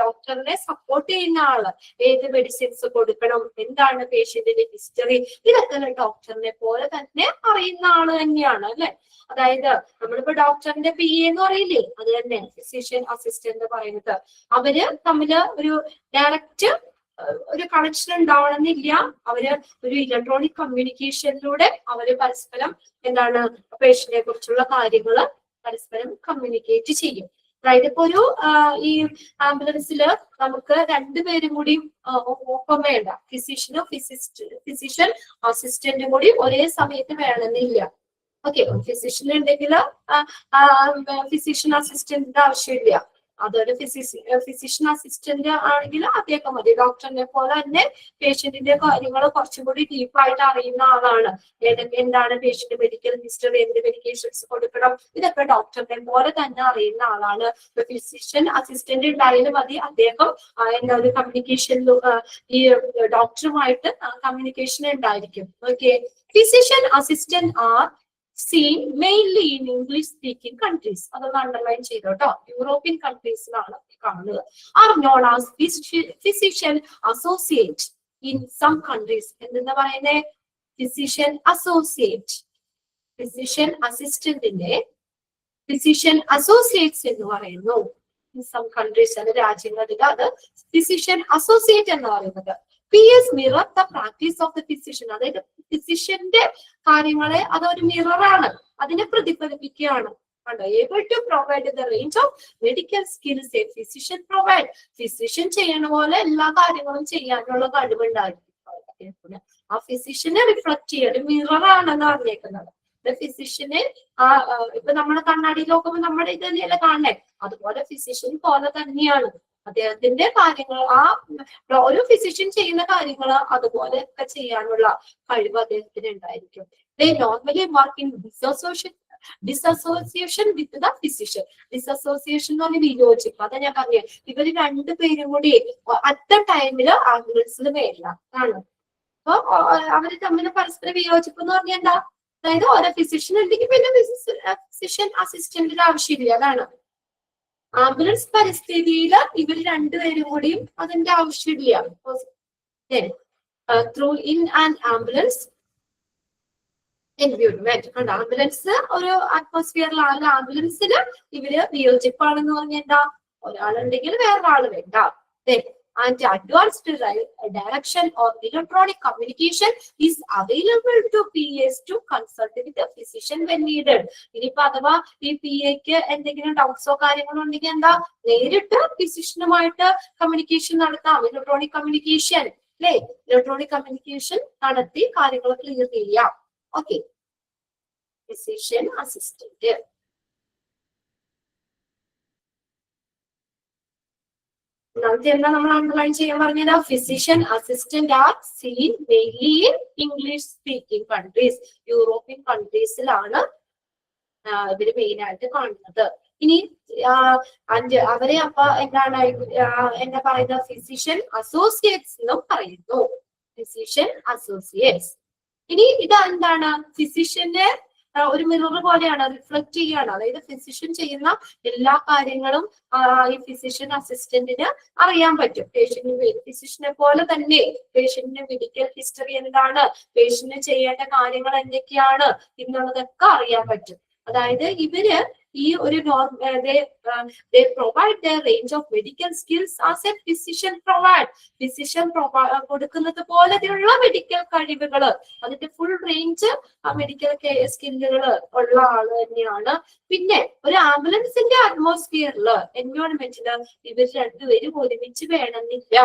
ഡോക്ടറിനെ സപ്പോർട്ട് ചെയ്യുന്ന ആള്, ഏത് മെഡിസിൻസ് കൊടുക്കണം, എന്താണ് പേഷ്യന്റിന്റെ ഹിസ്റ്ററി, ഇതൊക്കെ ഡോക്ടറിനെ പോലെ തന്നെ അറിയുന്ന ആള് തന്നെയാണ് അല്ലെ. അതായത് നമ്മളിപ്പോ ഡോക്ടറിന്റെ PA എന്ന് പറയില്ലേ, അത് തന്നെ ഫിസിഷ്യൻ അസിസ്റ്റന്റ് പറയുന്നത്. അവര് തമ്മില് ഒരു ഡയറക്റ്റ് ഒരു കണക്ഷൻ ഉണ്ടാവണമെന്നില്ല. അവര് ഒരു ഇലക്ട്രോണിക് കമ്മ്യൂണിക്കേഷനിലൂടെ അവര് പരസ്പരം എന്താണ് പേഷ്യന്റിനെ കുറിച്ചുള്ള കാര്യങ്ങള് പരസ്പരം കമ്മ്യൂണിക്കേറ്റ് ചെയ്യും. അതായത് ഇപ്പൊ ഒരു ഈ ആംബുലൻസില് നമുക്ക് രണ്ടുപേരും കൂടി ഒപ്പം വേണ്ട, ഫിസിഷ്യൻ അസിസ്റ്റന്റും കൂടി ഒരേ സമയത്ത് വേണമെന്നില്ല. ഓക്കെ, ഫിസിഷ്യൻ ഉണ്ടെങ്കിൽ ഫിസിഷ്യൻ അസിസ്റ്റന്റിന്റെ ആവശ്യമില്ല. അതൊരു ഫിസിഷ്യൻ അസിസ്റ്റന്റ് ആണെങ്കിൽ അദ്ദേഹം മതി. ഡോക്ടറിനെ പോലെ തന്നെ പേഷ്യന്റിന്റെ കാര്യങ്ങൾ കുറച്ചും കൂടി ഡീപ്പായിട്ട് അറിയുന്ന ആളാണ്. എന്താണ് പേഷ്യന്റ് മെഡിക്കൽ ഹിസ്റ്ററി, എന്ത് മെഡിക്കേഷൻസ് കൊടുക്കണം, ഇതൊക്കെ ഡോക്ടറിനെ പോലെ തന്നെ അറിയുന്ന ആളാണ്. ഫിസിഷ്യൻ അസിസ്റ്റന്റ് ഉണ്ടായാലും മതി, അദ്ദേഹം എന്താ ഒരു കമ്മ്യൂണിക്കേഷനിൽ ഈ ഡോക്ടറുമായിട്ട് കമ്മ്യൂണിക്കേഷൻ ഉണ്ടായിരിക്കും. Okay, physician assistant are seen mainly in English speaking countries. അതൊന്ന് അണ്ടർലൈൻ ചെയ്തോ കേട്ടോ. യൂറോപ്യൻ കൺട്രീസിലാണ് കാണുന്നത്. Are known as physician associate in some countries. എന്തെന്ന് പറയുന്നേ, ഫിസിഷ്യൻ അസോസിയേറ്റ്. ഫിസിഷ്യൻ അസിസ്റ്റന്റിന്റെ ഫിസിഷ്യൻ അസോസിയേറ്റ്സ് എന്ന് പറയുന്നു. ഇൻ സം കൺട്രീസ്, അത് രാജ്യങ്ങളിൽ അത് ഫിസിഷ്യൻ അസോസിയേറ്റ് എന്ന് പറയുന്നത്. PS mirror the practice of the physician. അതായത് ഫിസിഷ്യന്റെ കാര്യങ്ങളെ അതൊരു മിററാണ്, അതിനെ പ്രതിഫലിപ്പിക്കുകയാണ്. Able to provide the range of medical skills a physician provide. Physician ചെയ്യണ പോലെ എല്ലാ കാര്യങ്ങളും ചെയ്യാനുള്ള കഴിവുണ്ടായിരിക്കും. ആ ഫിസിഷ്യനെ റിഫ്ലക്ട് ചെയ്യാൻ മിറർ ആണെന്ന് പറഞ്ഞേക്കുന്നത്. ഫിസിഷ്യന് ഇപ്പൊ നമ്മുടെ കണ്ണാടി നോക്കുമ്പോൾ നമ്മുടെ ഇത് തന്നെയല്ല കാണണേ, അതുപോലെ ഫിസിഷ്യൻ പോലെ തന്നെയാണ് അദ്ദേഹത്തിന്റെ കാര്യങ്ങൾ, ഒരു ഫിസിഷ്യൻ ചെയ്യുന്ന കാര്യങ്ങൾ അതുപോലെ ഒക്കെ ചെയ്യാനുള്ള കഴിവ് അദ്ദേഹത്തിന് ഉണ്ടായിരിക്കും. They normally work in dissociation with the physician. Dissociation എന്ന് പറഞ്ഞാൽ വിയോജിപ്പ്. അതാ ഞാൻ പറഞ്ഞത്, ഇവര് രണ്ടുപേരും കൂടി അറ്റ് ടൈമില് ആംബുലൻസിൽ വരില്ല ആണ്. അപ്പൊ അവര് തമ്മിൽ പരസ്പര വിയോജിപ്പ് എന്ന് പറഞ്ഞാൽ എന്താ, അതായത് ഓരോ ഫിസിഷ്യൻ ഉണ്ടെങ്കിൽ പിന്നെ ഫിസിഷ്യൻ അസിസ്റ്റന്റിന്റെ ആവശ്യമില്ല. അതാണ് ആംബുലൻസ് പരിസ്ഥിതിയിൽ ഇവർ രണ്ടുപേരും കൂടിയും അതിന്റെ ആവശ്യമില്ല. Through in and ambulance environment കണ്ട, ആംബുലൻസ് ഒരു അറ്റ്മോസ്ഫിയറിലാണ്. ആംബുലൻസിൽ ഇവര് വിയോജിപ്പാണെന്ന് പറഞ്ഞാൽ എന്താ, ഒരാളുണ്ടെങ്കിൽ വേറൊരാള് വേണ്ട. And advanced direction or electronic communication is available to PAs to consult with the physician when needed. ഇനിയിപ്പോ അഥവാ ഈ PAക്ക് എന്തെങ്കിലും ഡൗട്ട്സോ കാര്യങ്ങളോ ഉണ്ടെങ്കിൽ എന്താ, നേരിട്ട് ഫിസിഷ്യനുമായിട്ട് കമ്മ്യൂണിക്കേഷൻ നടത്താം. ഇലക്ട്രോണിക് കമ്മ്യൂണിക്കേഷൻ അല്ലെ, ഇലക്ട്രോണിക് കമ്മ്യൂണിക്കേഷൻ നടത്തി കാര്യങ്ങൾ ക്ലിയർ ചെയ്യാം. Okay, physician assistant. എന്താ നമ്മൾ അണ്ടർലൈൻ ചെയ്യാൻ പറഞ്ഞത്, physician assistant are seen mainly in English speaking countries. European കൺട്രീസിലാണ് ഇവര് മെയിൻ ആയിട്ട് കാണുന്നത്. ഇനി അവരെ അപ്പൊ എന്താണ് എന്താ പറയുന്നത്, ഫിസിഷ്യൻ അസോസിയേറ്റ്സ് എന്നും പറയുന്നു. Physician associates. ഇനി ഇത് എന്താണ്, ഫിസിഷ്യന്റെ ഒരു മിറർ പോലെയാണ്, റിഫ്ലക്ട് ചെയ്യാണ്. അതായത് ഫിസിഷ്യൻ ചെയ്യുന്ന എല്ലാ കാര്യങ്ങളും ഈ ഫിസിഷ്യൻ അസിസ്റ്റന്റിന് അറിയാൻ പറ്റും. ഫിസിഷ്യനെ പോലെ തന്നെ പേഷ്യന്റിന്റെ മെഡിക്കൽ ഹിസ്റ്ററി എന്താണ്, പേഷ്യന്റിന് ചെയ്യേണ്ട കാര്യങ്ങൾ എന്തൊക്കെയാണ് എന്നുള്ളതൊക്കെ അറിയാൻ പറ്റും. അതായത് ഇവര് ഈ ഒരു provide the range of medical skills as A physician provide. Physician കൊടുക്കുന്നത് പോലെയുള്ള മെഡിക്കൽ കഴിവുകള്, അതിന്റെ ഫുൾ റേഞ്ച് മെഡിക്കൽ സ്കില്ലുകൾ ഉള്ള ആള് തന്നെയാണ്. പിന്നെ ഒരു ആംബുലൻസിന്റെ അറ്റ്മോസ്ഫിയറില് എൻവയോൺമെന്റില് ഇവർ രണ്ടുപേരും ഒരുമിച്ച് വേണമെന്നില്ല.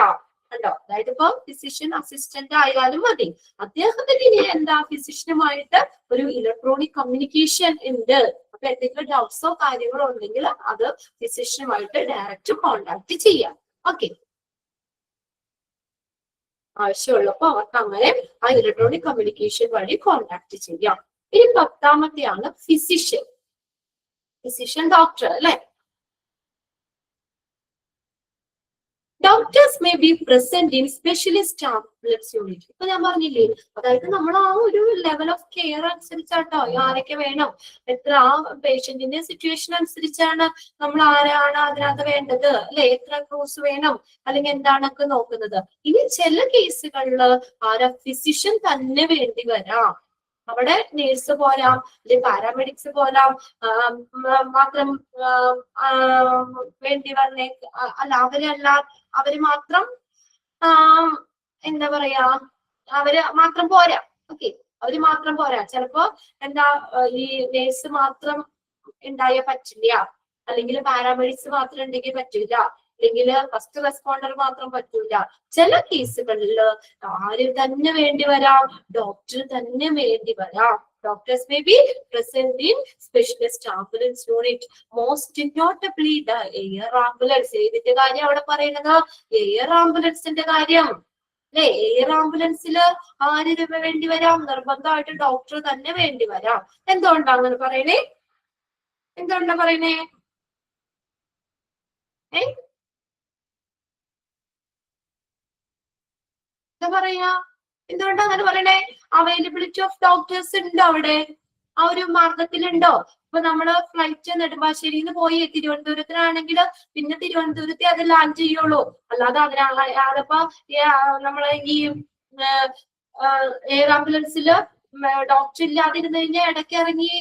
കണ്ടോ, അതായത് ഇപ്പൊ ഫിസിഷ്യൻ അസിസ്റ്റന്റ് ആയാലും മതി, അദ്ദേഹത്തിന് ഇനി എന്താ, ഫിസിഷ്യനുമായിട്ട് ഒരു ഇലക്ട്രോണിക് കമ്മ്യൂണിക്കേഷൻ ഉണ്ട്. അപ്പൊ എന്തെങ്കിലും ഡൗട്ട്സോ കാര്യങ്ങളോ ഉണ്ടെങ്കിൽ അത് ഫിസിഷ്യനുമായിട്ട് ഡയറക്റ്റ് കോണ്ടാക്ട് ചെയ്യാം. ഓക്കെ, ആവശ്യമുള്ളപ്പോ അവർക്ക് അങ്ങനെ ആ ഇലക്ട്രോണിക് കമ്മ്യൂണിക്കേഷൻ വഴി കോണ്ടാക്ട് ചെയ്യാം. ഇനി 10ാമത്തെയാണ് ഫിസിഷ്യൻ. ഫിസിഷ്യൻ ഡോക്ടർ അല്ലെ. Doctors may be present in specialist ambulance unit. ഇപ്പൊ ഞാൻ പറഞ്ഞില്ലേ, അതായത് നമ്മൾ ആ ഒരു ലെവൽ ഓഫ് കെയർ അനുസരിച്ചാട്ടോ ആരൊക്കെ വേണം, എത്ര ആ പേഷ്യന്റിന്റെ സിറ്റുവേഷൻ അനുസരിച്ചാണ് നമ്മൾ ആരാണ് അതിനകത്ത് വേണ്ടത് അല്ലെ, എത്ര ക്രൂസ് വേണം അല്ലെങ്കിൽ എന്താണൊക്കെ നോക്കുന്നത്. ഇനി ചില കേസുകളില് ആരാ, ഫിസിഷ്യൻ തന്നെ വേണ്ടി വരാം. അവിടെ നേഴ്സ് പോരാം, അല്ലെങ്കിൽ പാരാമെഡിക്സ് പോരാം, മാത്രം വേണ്ടി വന്നേ അല്ല, അവര് മാത്രം എന്താ പറയാ, അവര് മാത്രം പോരാ. ഓക്കെ, അവര് മാത്രം പോരാ. ചിലപ്പോ എന്താ, ഈ നേഴ്സ് മാത്രം ഉണ്ടായാൽ പറ്റില്ല, അല്ലെങ്കിൽ പാരാമെഡിക്സ് മാത്രം ഉണ്ടെങ്കിൽ പറ്റില്ല, അല്ലെങ്കിൽ ഫസ്റ്റ് റെസ്പോണ്ടർ മാത്രം പറ്റൂല. ചില കേസുകളിൽ ആര് തന്നെ വേണ്ടി വരാം, ഡോക്ടർ തന്നെ വേണ്ടി വരാം. Doctors may be present in specialist ambulance unit, most notably the air ambulance. ഏതിന്റെ കാര്യം അവിടെ പറയുന്നത്, എയർ ആംബുലൻസിന്റെ കാര്യം അല്ലെ. എയർ ആംബുലൻസിൽ ആര് വേണ്ടി വരാം, നിർബന്ധമായിട്ട് ഡോക്ടർ തന്നെ വേണ്ടി വരാം. എന്തുകൊണ്ടാ അങ്ങനെ പറയണേ, എന്തുകൊണ്ടാ പറയണേ, എന്താ പറയാ, എന്തുകൊണ്ടാ അങ്ങനെ പറയണേ? അവൈലബിലിറ്റി ഓഫ് ഡോക്ടേഴ്സ് ഉണ്ടോ അവിടെ, ആ ഒരു മാർഗത്തിലുണ്ടോ? ഇപ്പൊ നമ്മള് ഫ്ലൈറ്റ് നെടുമ്പാശ്ശേരിയിൽ നിന്ന് പോയി തിരുവനന്തപുരത്തിനാണെങ്കിൽ പിന്നെ തിരുവനന്തപുരത്തെ അത് ലാൻഡ് ചെയ്യുള്ളൂ. അല്ലാതെ അതിനിപ്പോ നമ്മളെ ഈ എയർ ആംബുലൻസിൽ ഡോക്ടർ ഇല്ലാതിരുന്നു കഴിഞ്ഞാൽ ഇടയ്ക്ക് ഇറങ്ങി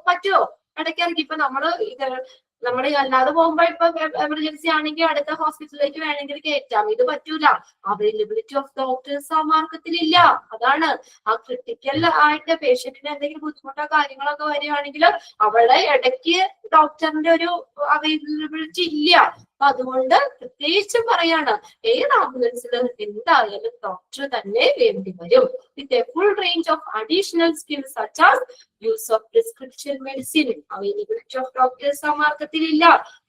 പറ്റുമോ? ഇടയ്ക്ക് ഇറങ്ങി ഇപ്പൊ നമ്മള് അല്ലാതെ പോകുമ്പോ ഇപ്പൊ എമർജൻസി ആണെങ്കിൽ അടുത്ത ഹോസ്പിറ്റലിലേക്ക് വേണമെങ്കിൽ കയറ്റാം. ഇത് പറ്റൂല, അവൈലബിലിറ്റി ഓഫ് ഡോക്ടേഴ്സ് ആ മാർഗത്തിലില്ല. അതാണ് ആ ക്രിട്ടിക്കൽ ആയിട്ട് പേഷ്യന്റിന് എന്തെങ്കിലും ബുദ്ധിമുട്ടോ കാര്യങ്ങളൊക്കെ വരികയാണെങ്കിൽ അവിടെ ഇടയ്ക്ക് ഡോക്ടറിന്റെ ഒരു അവൈലബിലിറ്റി ഇല്ല. അപ്പൊ അതുകൊണ്ട് പ്രത്യേകിച്ചും പറയാണ് എയർ ആംബുലൻസിൽ എന്തായാലും ഡോക്ടർ തന്നെ വേണ്ടി വരും. With a full range of additional skills such as use of prescription medicine. Availability of doctors ആ മാർക്കറ്റിലില്ല.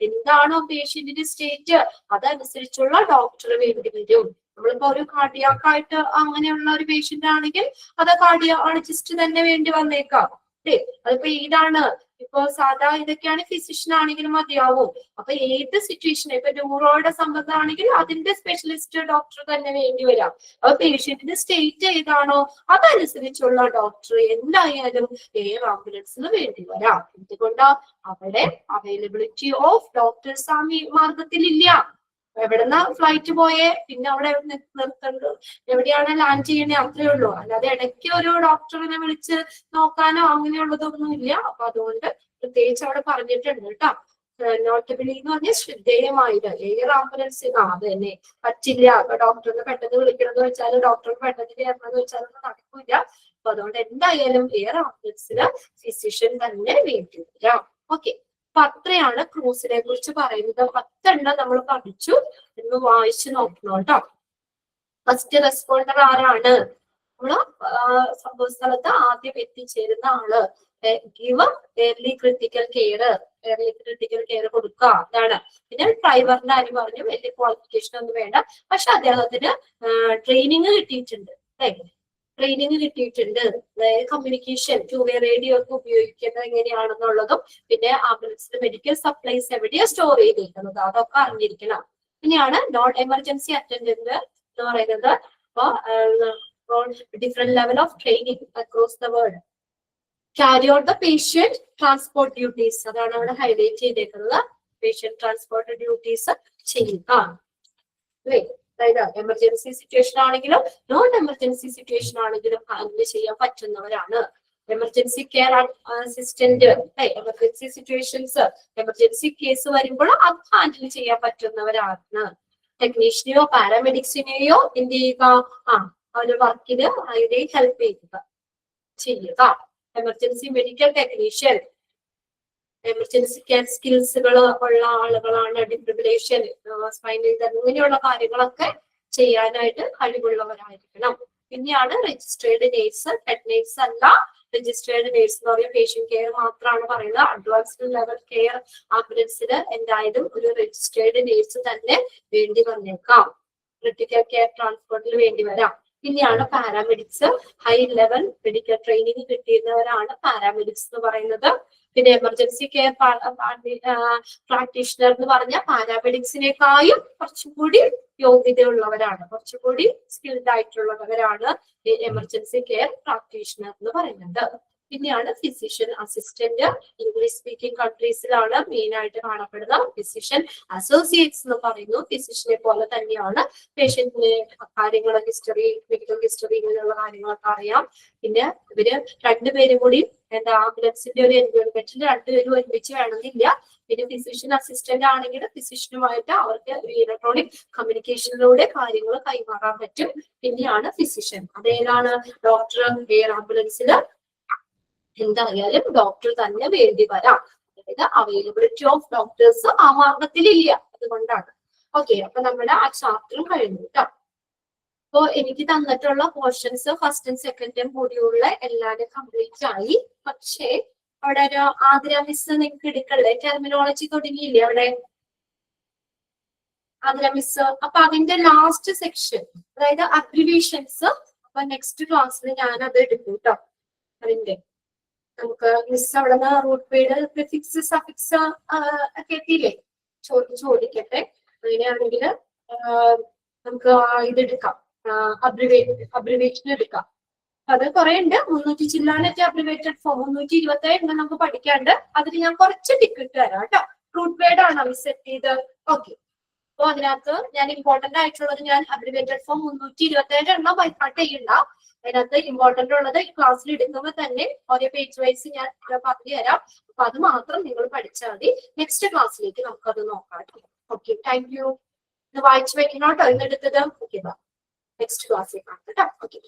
എന്താണോ പേഷ്യന്റിന്റെ സ്റ്റേറ്റ് അതനുസരിച്ചുള്ള ഡോക്ടർ വേണ്ടി വരും. നമ്മളിപ്പോ ഒരു കാർഡിയാക്ക് ആയിട്ട് അങ്ങനെയുള്ള ഒരു പേഷ്യന്റ് ആണെങ്കിൽ അത് കാർഡിയോളജിസ്റ്റ് തന്നെ വേണ്ടി വന്നേക്കാം. അതിപ്പോ ഏതാണ് ഇപ്പൊ സാധാ ഇതൊക്കെയാണ് ഫിസിഷ്യൻ ആണെങ്കിലും മതിയാവും. അപ്പൊ ഏത് സിറ്റുവേഷൻ ഇപ്പൊ ന്യൂറോയുടെ സംബന്ധമാണെങ്കിൽ അതിന്റെ സ്പെഷ്യലിസ്റ്റ് ഡോക്ടർ തന്നെ വേണ്ടി വരാം. അപ്പൊ പേഷ്യന്റിന്റെ സ്റ്റേറ്റ് ഏതാണോ അതനുസരിച്ചുള്ള ഡോക്ടർ എന്തായാലും എയർ ആംബുലൻസിന് വേണ്ടി വരാം. എന്തുകൊണ്ടാ? അവിടെ അവൈലബിലിറ്റി ഓഫ് ഡോക്ടേഴ്സ് ആ മാർഗത്തിലില്ല. എവിടെന്ന ഫ്ലൈറ്റ് പോയേ പിന്നെ അവിടെ നിർത്തേണ്ടത് എവിടെയാണ് ലാൻഡ് ചെയ്യണേ അത്രേ ഉള്ളൂ. അല്ലാതെ ഇടയ്ക്ക് ഒരു ഡോക്ടറിനെ വിളിച്ച് നോക്കാനോ അങ്ങനെയുള്ളതൊന്നും ഇല്ല. അപ്പൊ അതുകൊണ്ട് പ്രത്യേകിച്ച് അവിടെ പറഞ്ഞിട്ടുണ്ട് കേട്ടോ. നോട്ടബിളി എന്ന് പറഞ്ഞാൽ ശ്രദ്ധേയമായിട്ട് എയർ ആംബുലൻസ് അത് തന്നെ പറ്റില്ല. അപ്പൊ ഡോക്ടറിനെ പെട്ടെന്ന് വിളിക്കണമെന്ന് വെച്ചാൽ ഡോക്ടറിന് പെട്ടെന്ന് കയറണമെന്ന് വെച്ചാൽ നടക്കില്ല. അപ്പൊ അതുകൊണ്ട് എന്തായാലും എയർ ആംബുലൻസിന് ഫിസിഷ്യൻ തന്നെ വേണ്ടി വരാം. ഓക്കെ, അപ്പൊ അത്രയാണ് ക്രൂസിനെ കുറിച്ച് പറയുന്നത്. 10 നമ്മൾ പഠിച്ചു എന്ന് വായിച്ചു നോക്കണം കേട്ടോ. ഫസ്റ്റ് റെസ്പോണ്ടർ ആരാണ്? നമ്മള് സംഭവ സ്ഥലത്ത് ആദ്യം എത്തിച്ചേരുന്ന ആള്. Give early critical care, early critical care കൊടുക്കുക അതാണ്. പിന്നെ ഡ്രൈവറിന്റെ കാര്യം പറഞ്ഞു, വലിയ ക്വാളിഫിക്കേഷൻ ഒന്നും വേണ്ട, പക്ഷെ അദ്ദേഹത്തിന് ട്രെയിനിങ് കിട്ടിയിട്ടുണ്ട്. ട്രെയിനിങ് കിട്ടിയിട്ടുണ്ട്. കമ്മ്യൂണിക്കേഷൻ, 2-way റേഡിയോ ഒക്കെ ഉപയോഗിക്കുന്നത് എങ്ങനെയാണെന്നുള്ളതും പിന്നെ ആംബുലൻസിന്റെ മെഡിക്കൽ സപ്ലൈസ് എവിടെയാ സ്റ്റോർ ചെയ്തിരിക്കുന്നത് അതൊക്കെ അറിഞ്ഞിരിക്കണം. പിന്നെയാണ് നോൺ എമർജൻസി അറ്റൻഡന്റ് എന്ന് പറയുന്നത്. അപ്പൊ different level of training across the world. Carry out the patient transport duties, അതാണ് അവിടെ ഹൈലൈറ്റ് ചെയ്തേക്കുന്നത്. പേഷ്യന്റ് ട്രാൻസ്പോർട്ട് ഡ്യൂട്ടീസ് ചെയ്യുക. അല്ലേ? അതായത് എമർജൻസി സിറ്റുവേഷൻ ആണെങ്കിലും നോൺ എമർജൻസി സിറ്റുവേഷൻ ആണെങ്കിലും ഹാൻഡിൽ ചെയ്യാൻ പറ്റുന്നവരാണ്. Emergency care assistant, emergency situations, emergency case വരുമ്പോൾ അത് ഹാൻഡിൽ ചെയ്യാൻ പറ്റുന്നവരാണ്. ടെക്നീഷ്യനെയോ പാരാമെഡിക്സിനെയോ എന്ത് ചെയ്യുക? അവരുടെ വർക്കിന് അതിനെ ഹെൽപ്പ് ചെയ്യുക. Emergency medical technician emergency care സ്കിൽസുകൾ ഉള്ള ആളുകളാണ്. ഡിഫിബ്രിലേഷൻ, സ്പൈനൽ ഇങ്ങനെയുള്ള കാര്യങ്ങളൊക്കെ ചെയ്യാനായിട്ട് കഴിവുള്ളവരായിരിക്കണം. പിന്നെയാണ് രജിസ്ട്രേഡ് നേഴ്സ്. ഹെഡ് നേഴ്സ് അല്ല, രജിസ്ട്രേഡ് നേഴ്സ് എന്ന് പറയുന്ന പേഷ്യന്റ് കെയർ മാത്രമാണ് പറയുന്നത്. അഡ്വാൻസ്ഡ് ലെവൽ കെയർ ആംബുലൻസിന് എന്തായാലും ഒരു രജിസ്ട്രേഡ് നേഴ്സ് തന്നെ വേണ്ടി വന്നേക്കാം. ക്രിട്ടിക്കൽ കെയർ ട്രാൻസ്പോർട്ടിൽ വേണ്ടി വരാം. പിന്നെയാണ് paramedics. High level medical training കിട്ടിയിരുന്നവരാണ് പാരാമെഡിക്സ് എന്ന് പറയുന്നത്. പിന്നെ എമർജൻസി കെയർ പ്രാക്ടീഷണർ എന്ന് പറഞ്ഞാൽ പാരാമെഡിക്സിനേക്കാളും കുറച്ചുകൂടി യോഗ്യതയുള്ളവരാണ്, കുറച്ചുകൂടി സ്കിൽഡ് ആയിട്ടുള്ളവരാണ് ഈ എമർജൻസി കെയർ പ്രാക്ടീഷണർ എന്ന് പറയുന്നത്. പിന്നെയാണ് ഫിസിഷ്യൻ അസിസ്റ്റന്റ്. ഇംഗ്ലീഷ് സ്പീക്കിംഗ് കൺട്രീസിലാണ് മെയിൻ ആയിട്ട് കാണപ്പെടുന്ന. ഫിസിഷ്യൻ അസോസിയേറ്റ്സ് എന്ന് പറയുന്നു. ഫിസിഷ്യനെ പോലെ തന്നെയാണ് പേഷ്യന്റിന് കാര്യങ്ങൾ, ഹിസ്റ്ററി, മെഡിക്കൽ ഹിസ്റ്ററി ഇങ്ങനെയുള്ള കാര്യങ്ങളൊക്കെ അറിയാം. പിന്നെ ഇവര് രണ്ടുപേരും കൂടി ആംബുലൻസിന്റെ ഒരു എൻവയോൺമെന്റിൽ രണ്ടുപേരും ഒരുമിച്ച് വേണമെന്നില്ല. പിന്നെ ഫിസിഷ്യൻ അസിസ്റ്റന്റ് ആണെങ്കിൽ ഫിസിഷ്യനുമായിട്ട് അവർക്ക് ഇലക്ട്രോണിക് കമ്മ്യൂണിക്കേഷനിലൂടെ കാര്യങ്ങൾ കൈമാറാൻ പറ്റും. പിന്നെയാണ് ഫിസിഷ്യൻ. അതേതാണ്? ഡോക്ടർ. എയർ ആംബുലൻസിൽ എന്തായാലും ഡോക്ടർ തന്നെ വേണ്ടി വരാം. അതായത് അവൈലബിലിറ്റി ഓഫ് ഡോക്ടേഴ്സ് ആ മാർഗത്തിലില്ല, അതുകൊണ്ടാണ്. ഓക്കെ, അപ്പൊ നമ്മുടെ ആ ചാപ്റ്ററും കഴിഞ്ഞു കേട്ടോ. അപ്പോ എനിക്ക് തന്നിട്ടുള്ള പോർഷൻസ് ഫസ്റ്റും സെക്കൻഡും കൂടിയുള്ള എല്ലാവരും കംപ്ലീറ്റ് ആയി. പക്ഷേ അവിടെ ഒരു ആതിര മിസ് നിങ്ങൾക്ക് എടുക്കല്ലേ? ടെർമിനോളജി തുടങ്ങിയില്ലേ അവിടെ ആതിര മിസ്? അപ്പൊ അതിന്റെ ലാസ്റ്റ് സെക്ഷൻ, അതായത് അബ്രിവേഷൻസ്, അപ്പൊ നെക്സ്റ്റ് ക്ലാസ്സിൽ ഞാൻ അത് എടുക്കും കേട്ടോ. അതിന്റെ നമുക്ക് മിസ് അവിടെ നിന്ന് റൂട്ട് വേർഡ്, പ്രിഫിക്സ്, സഫിക്സ് ഒക്കെ എത്തിയില്ലേ? ചോദിക്കട്ടെ. അങ്ങനെയാണെങ്കിൽ നമുക്ക് ഇതെടുക്കാം, അബ്രിവേഷൻ എടുക്കാം. അത് കുറെ ഉണ്ട്, 300 ചില്ലാനൊക്കെ അബ്രിവേറ്റഡ് ഫോം, 327 നമുക്ക് പഠിക്കാണ്ട്. അതിൽ ഞാൻ കുറച്ച് ടിക്കറ്റ് തരാം കേട്ടോ. റൂട്ട് വേർഡ് ആണ് മിസ് സെറ്റ് ചെയ്ത്. ഓക്കെ, അപ്പൊ അതിനകത്ത് ഞാൻ ഇമ്പോർട്ടന്റ് ആയിട്ടുള്ളത് ഞാൻ അബ്രിവേറ്റഡ് ഫോം 327 എണ്ണം ബൈപ്പാർട്ട് ചെയ്യണ്ട. അതിനകത്ത് ഇമ്പോർട്ടന്റ് ഉള്ളത് ക്ലാസ്സിൽ എടുക്കുമ്പോൾ തന്നെ ഓരോ പേജ് വൈസ് ഞാൻ പറഞ്ഞു തരാം. അപ്പൊ അത് മാത്രം നിങ്ങൾ പഠിച്ചാൽ മതി. നെക്സ്റ്റ് ക്ലാസ്സിലേക്ക് നമുക്കത് നോക്കാം. Okay, thank you. ഇത് വായിച്ചു വെക്കണം കേട്ടോ ഇന്നെടുത്തത്. ഓക്കെ, നെക്സ്റ്റ് ക്ലാസ്സിൽ കാണാം കേട്ടോ. ഓക്കെ.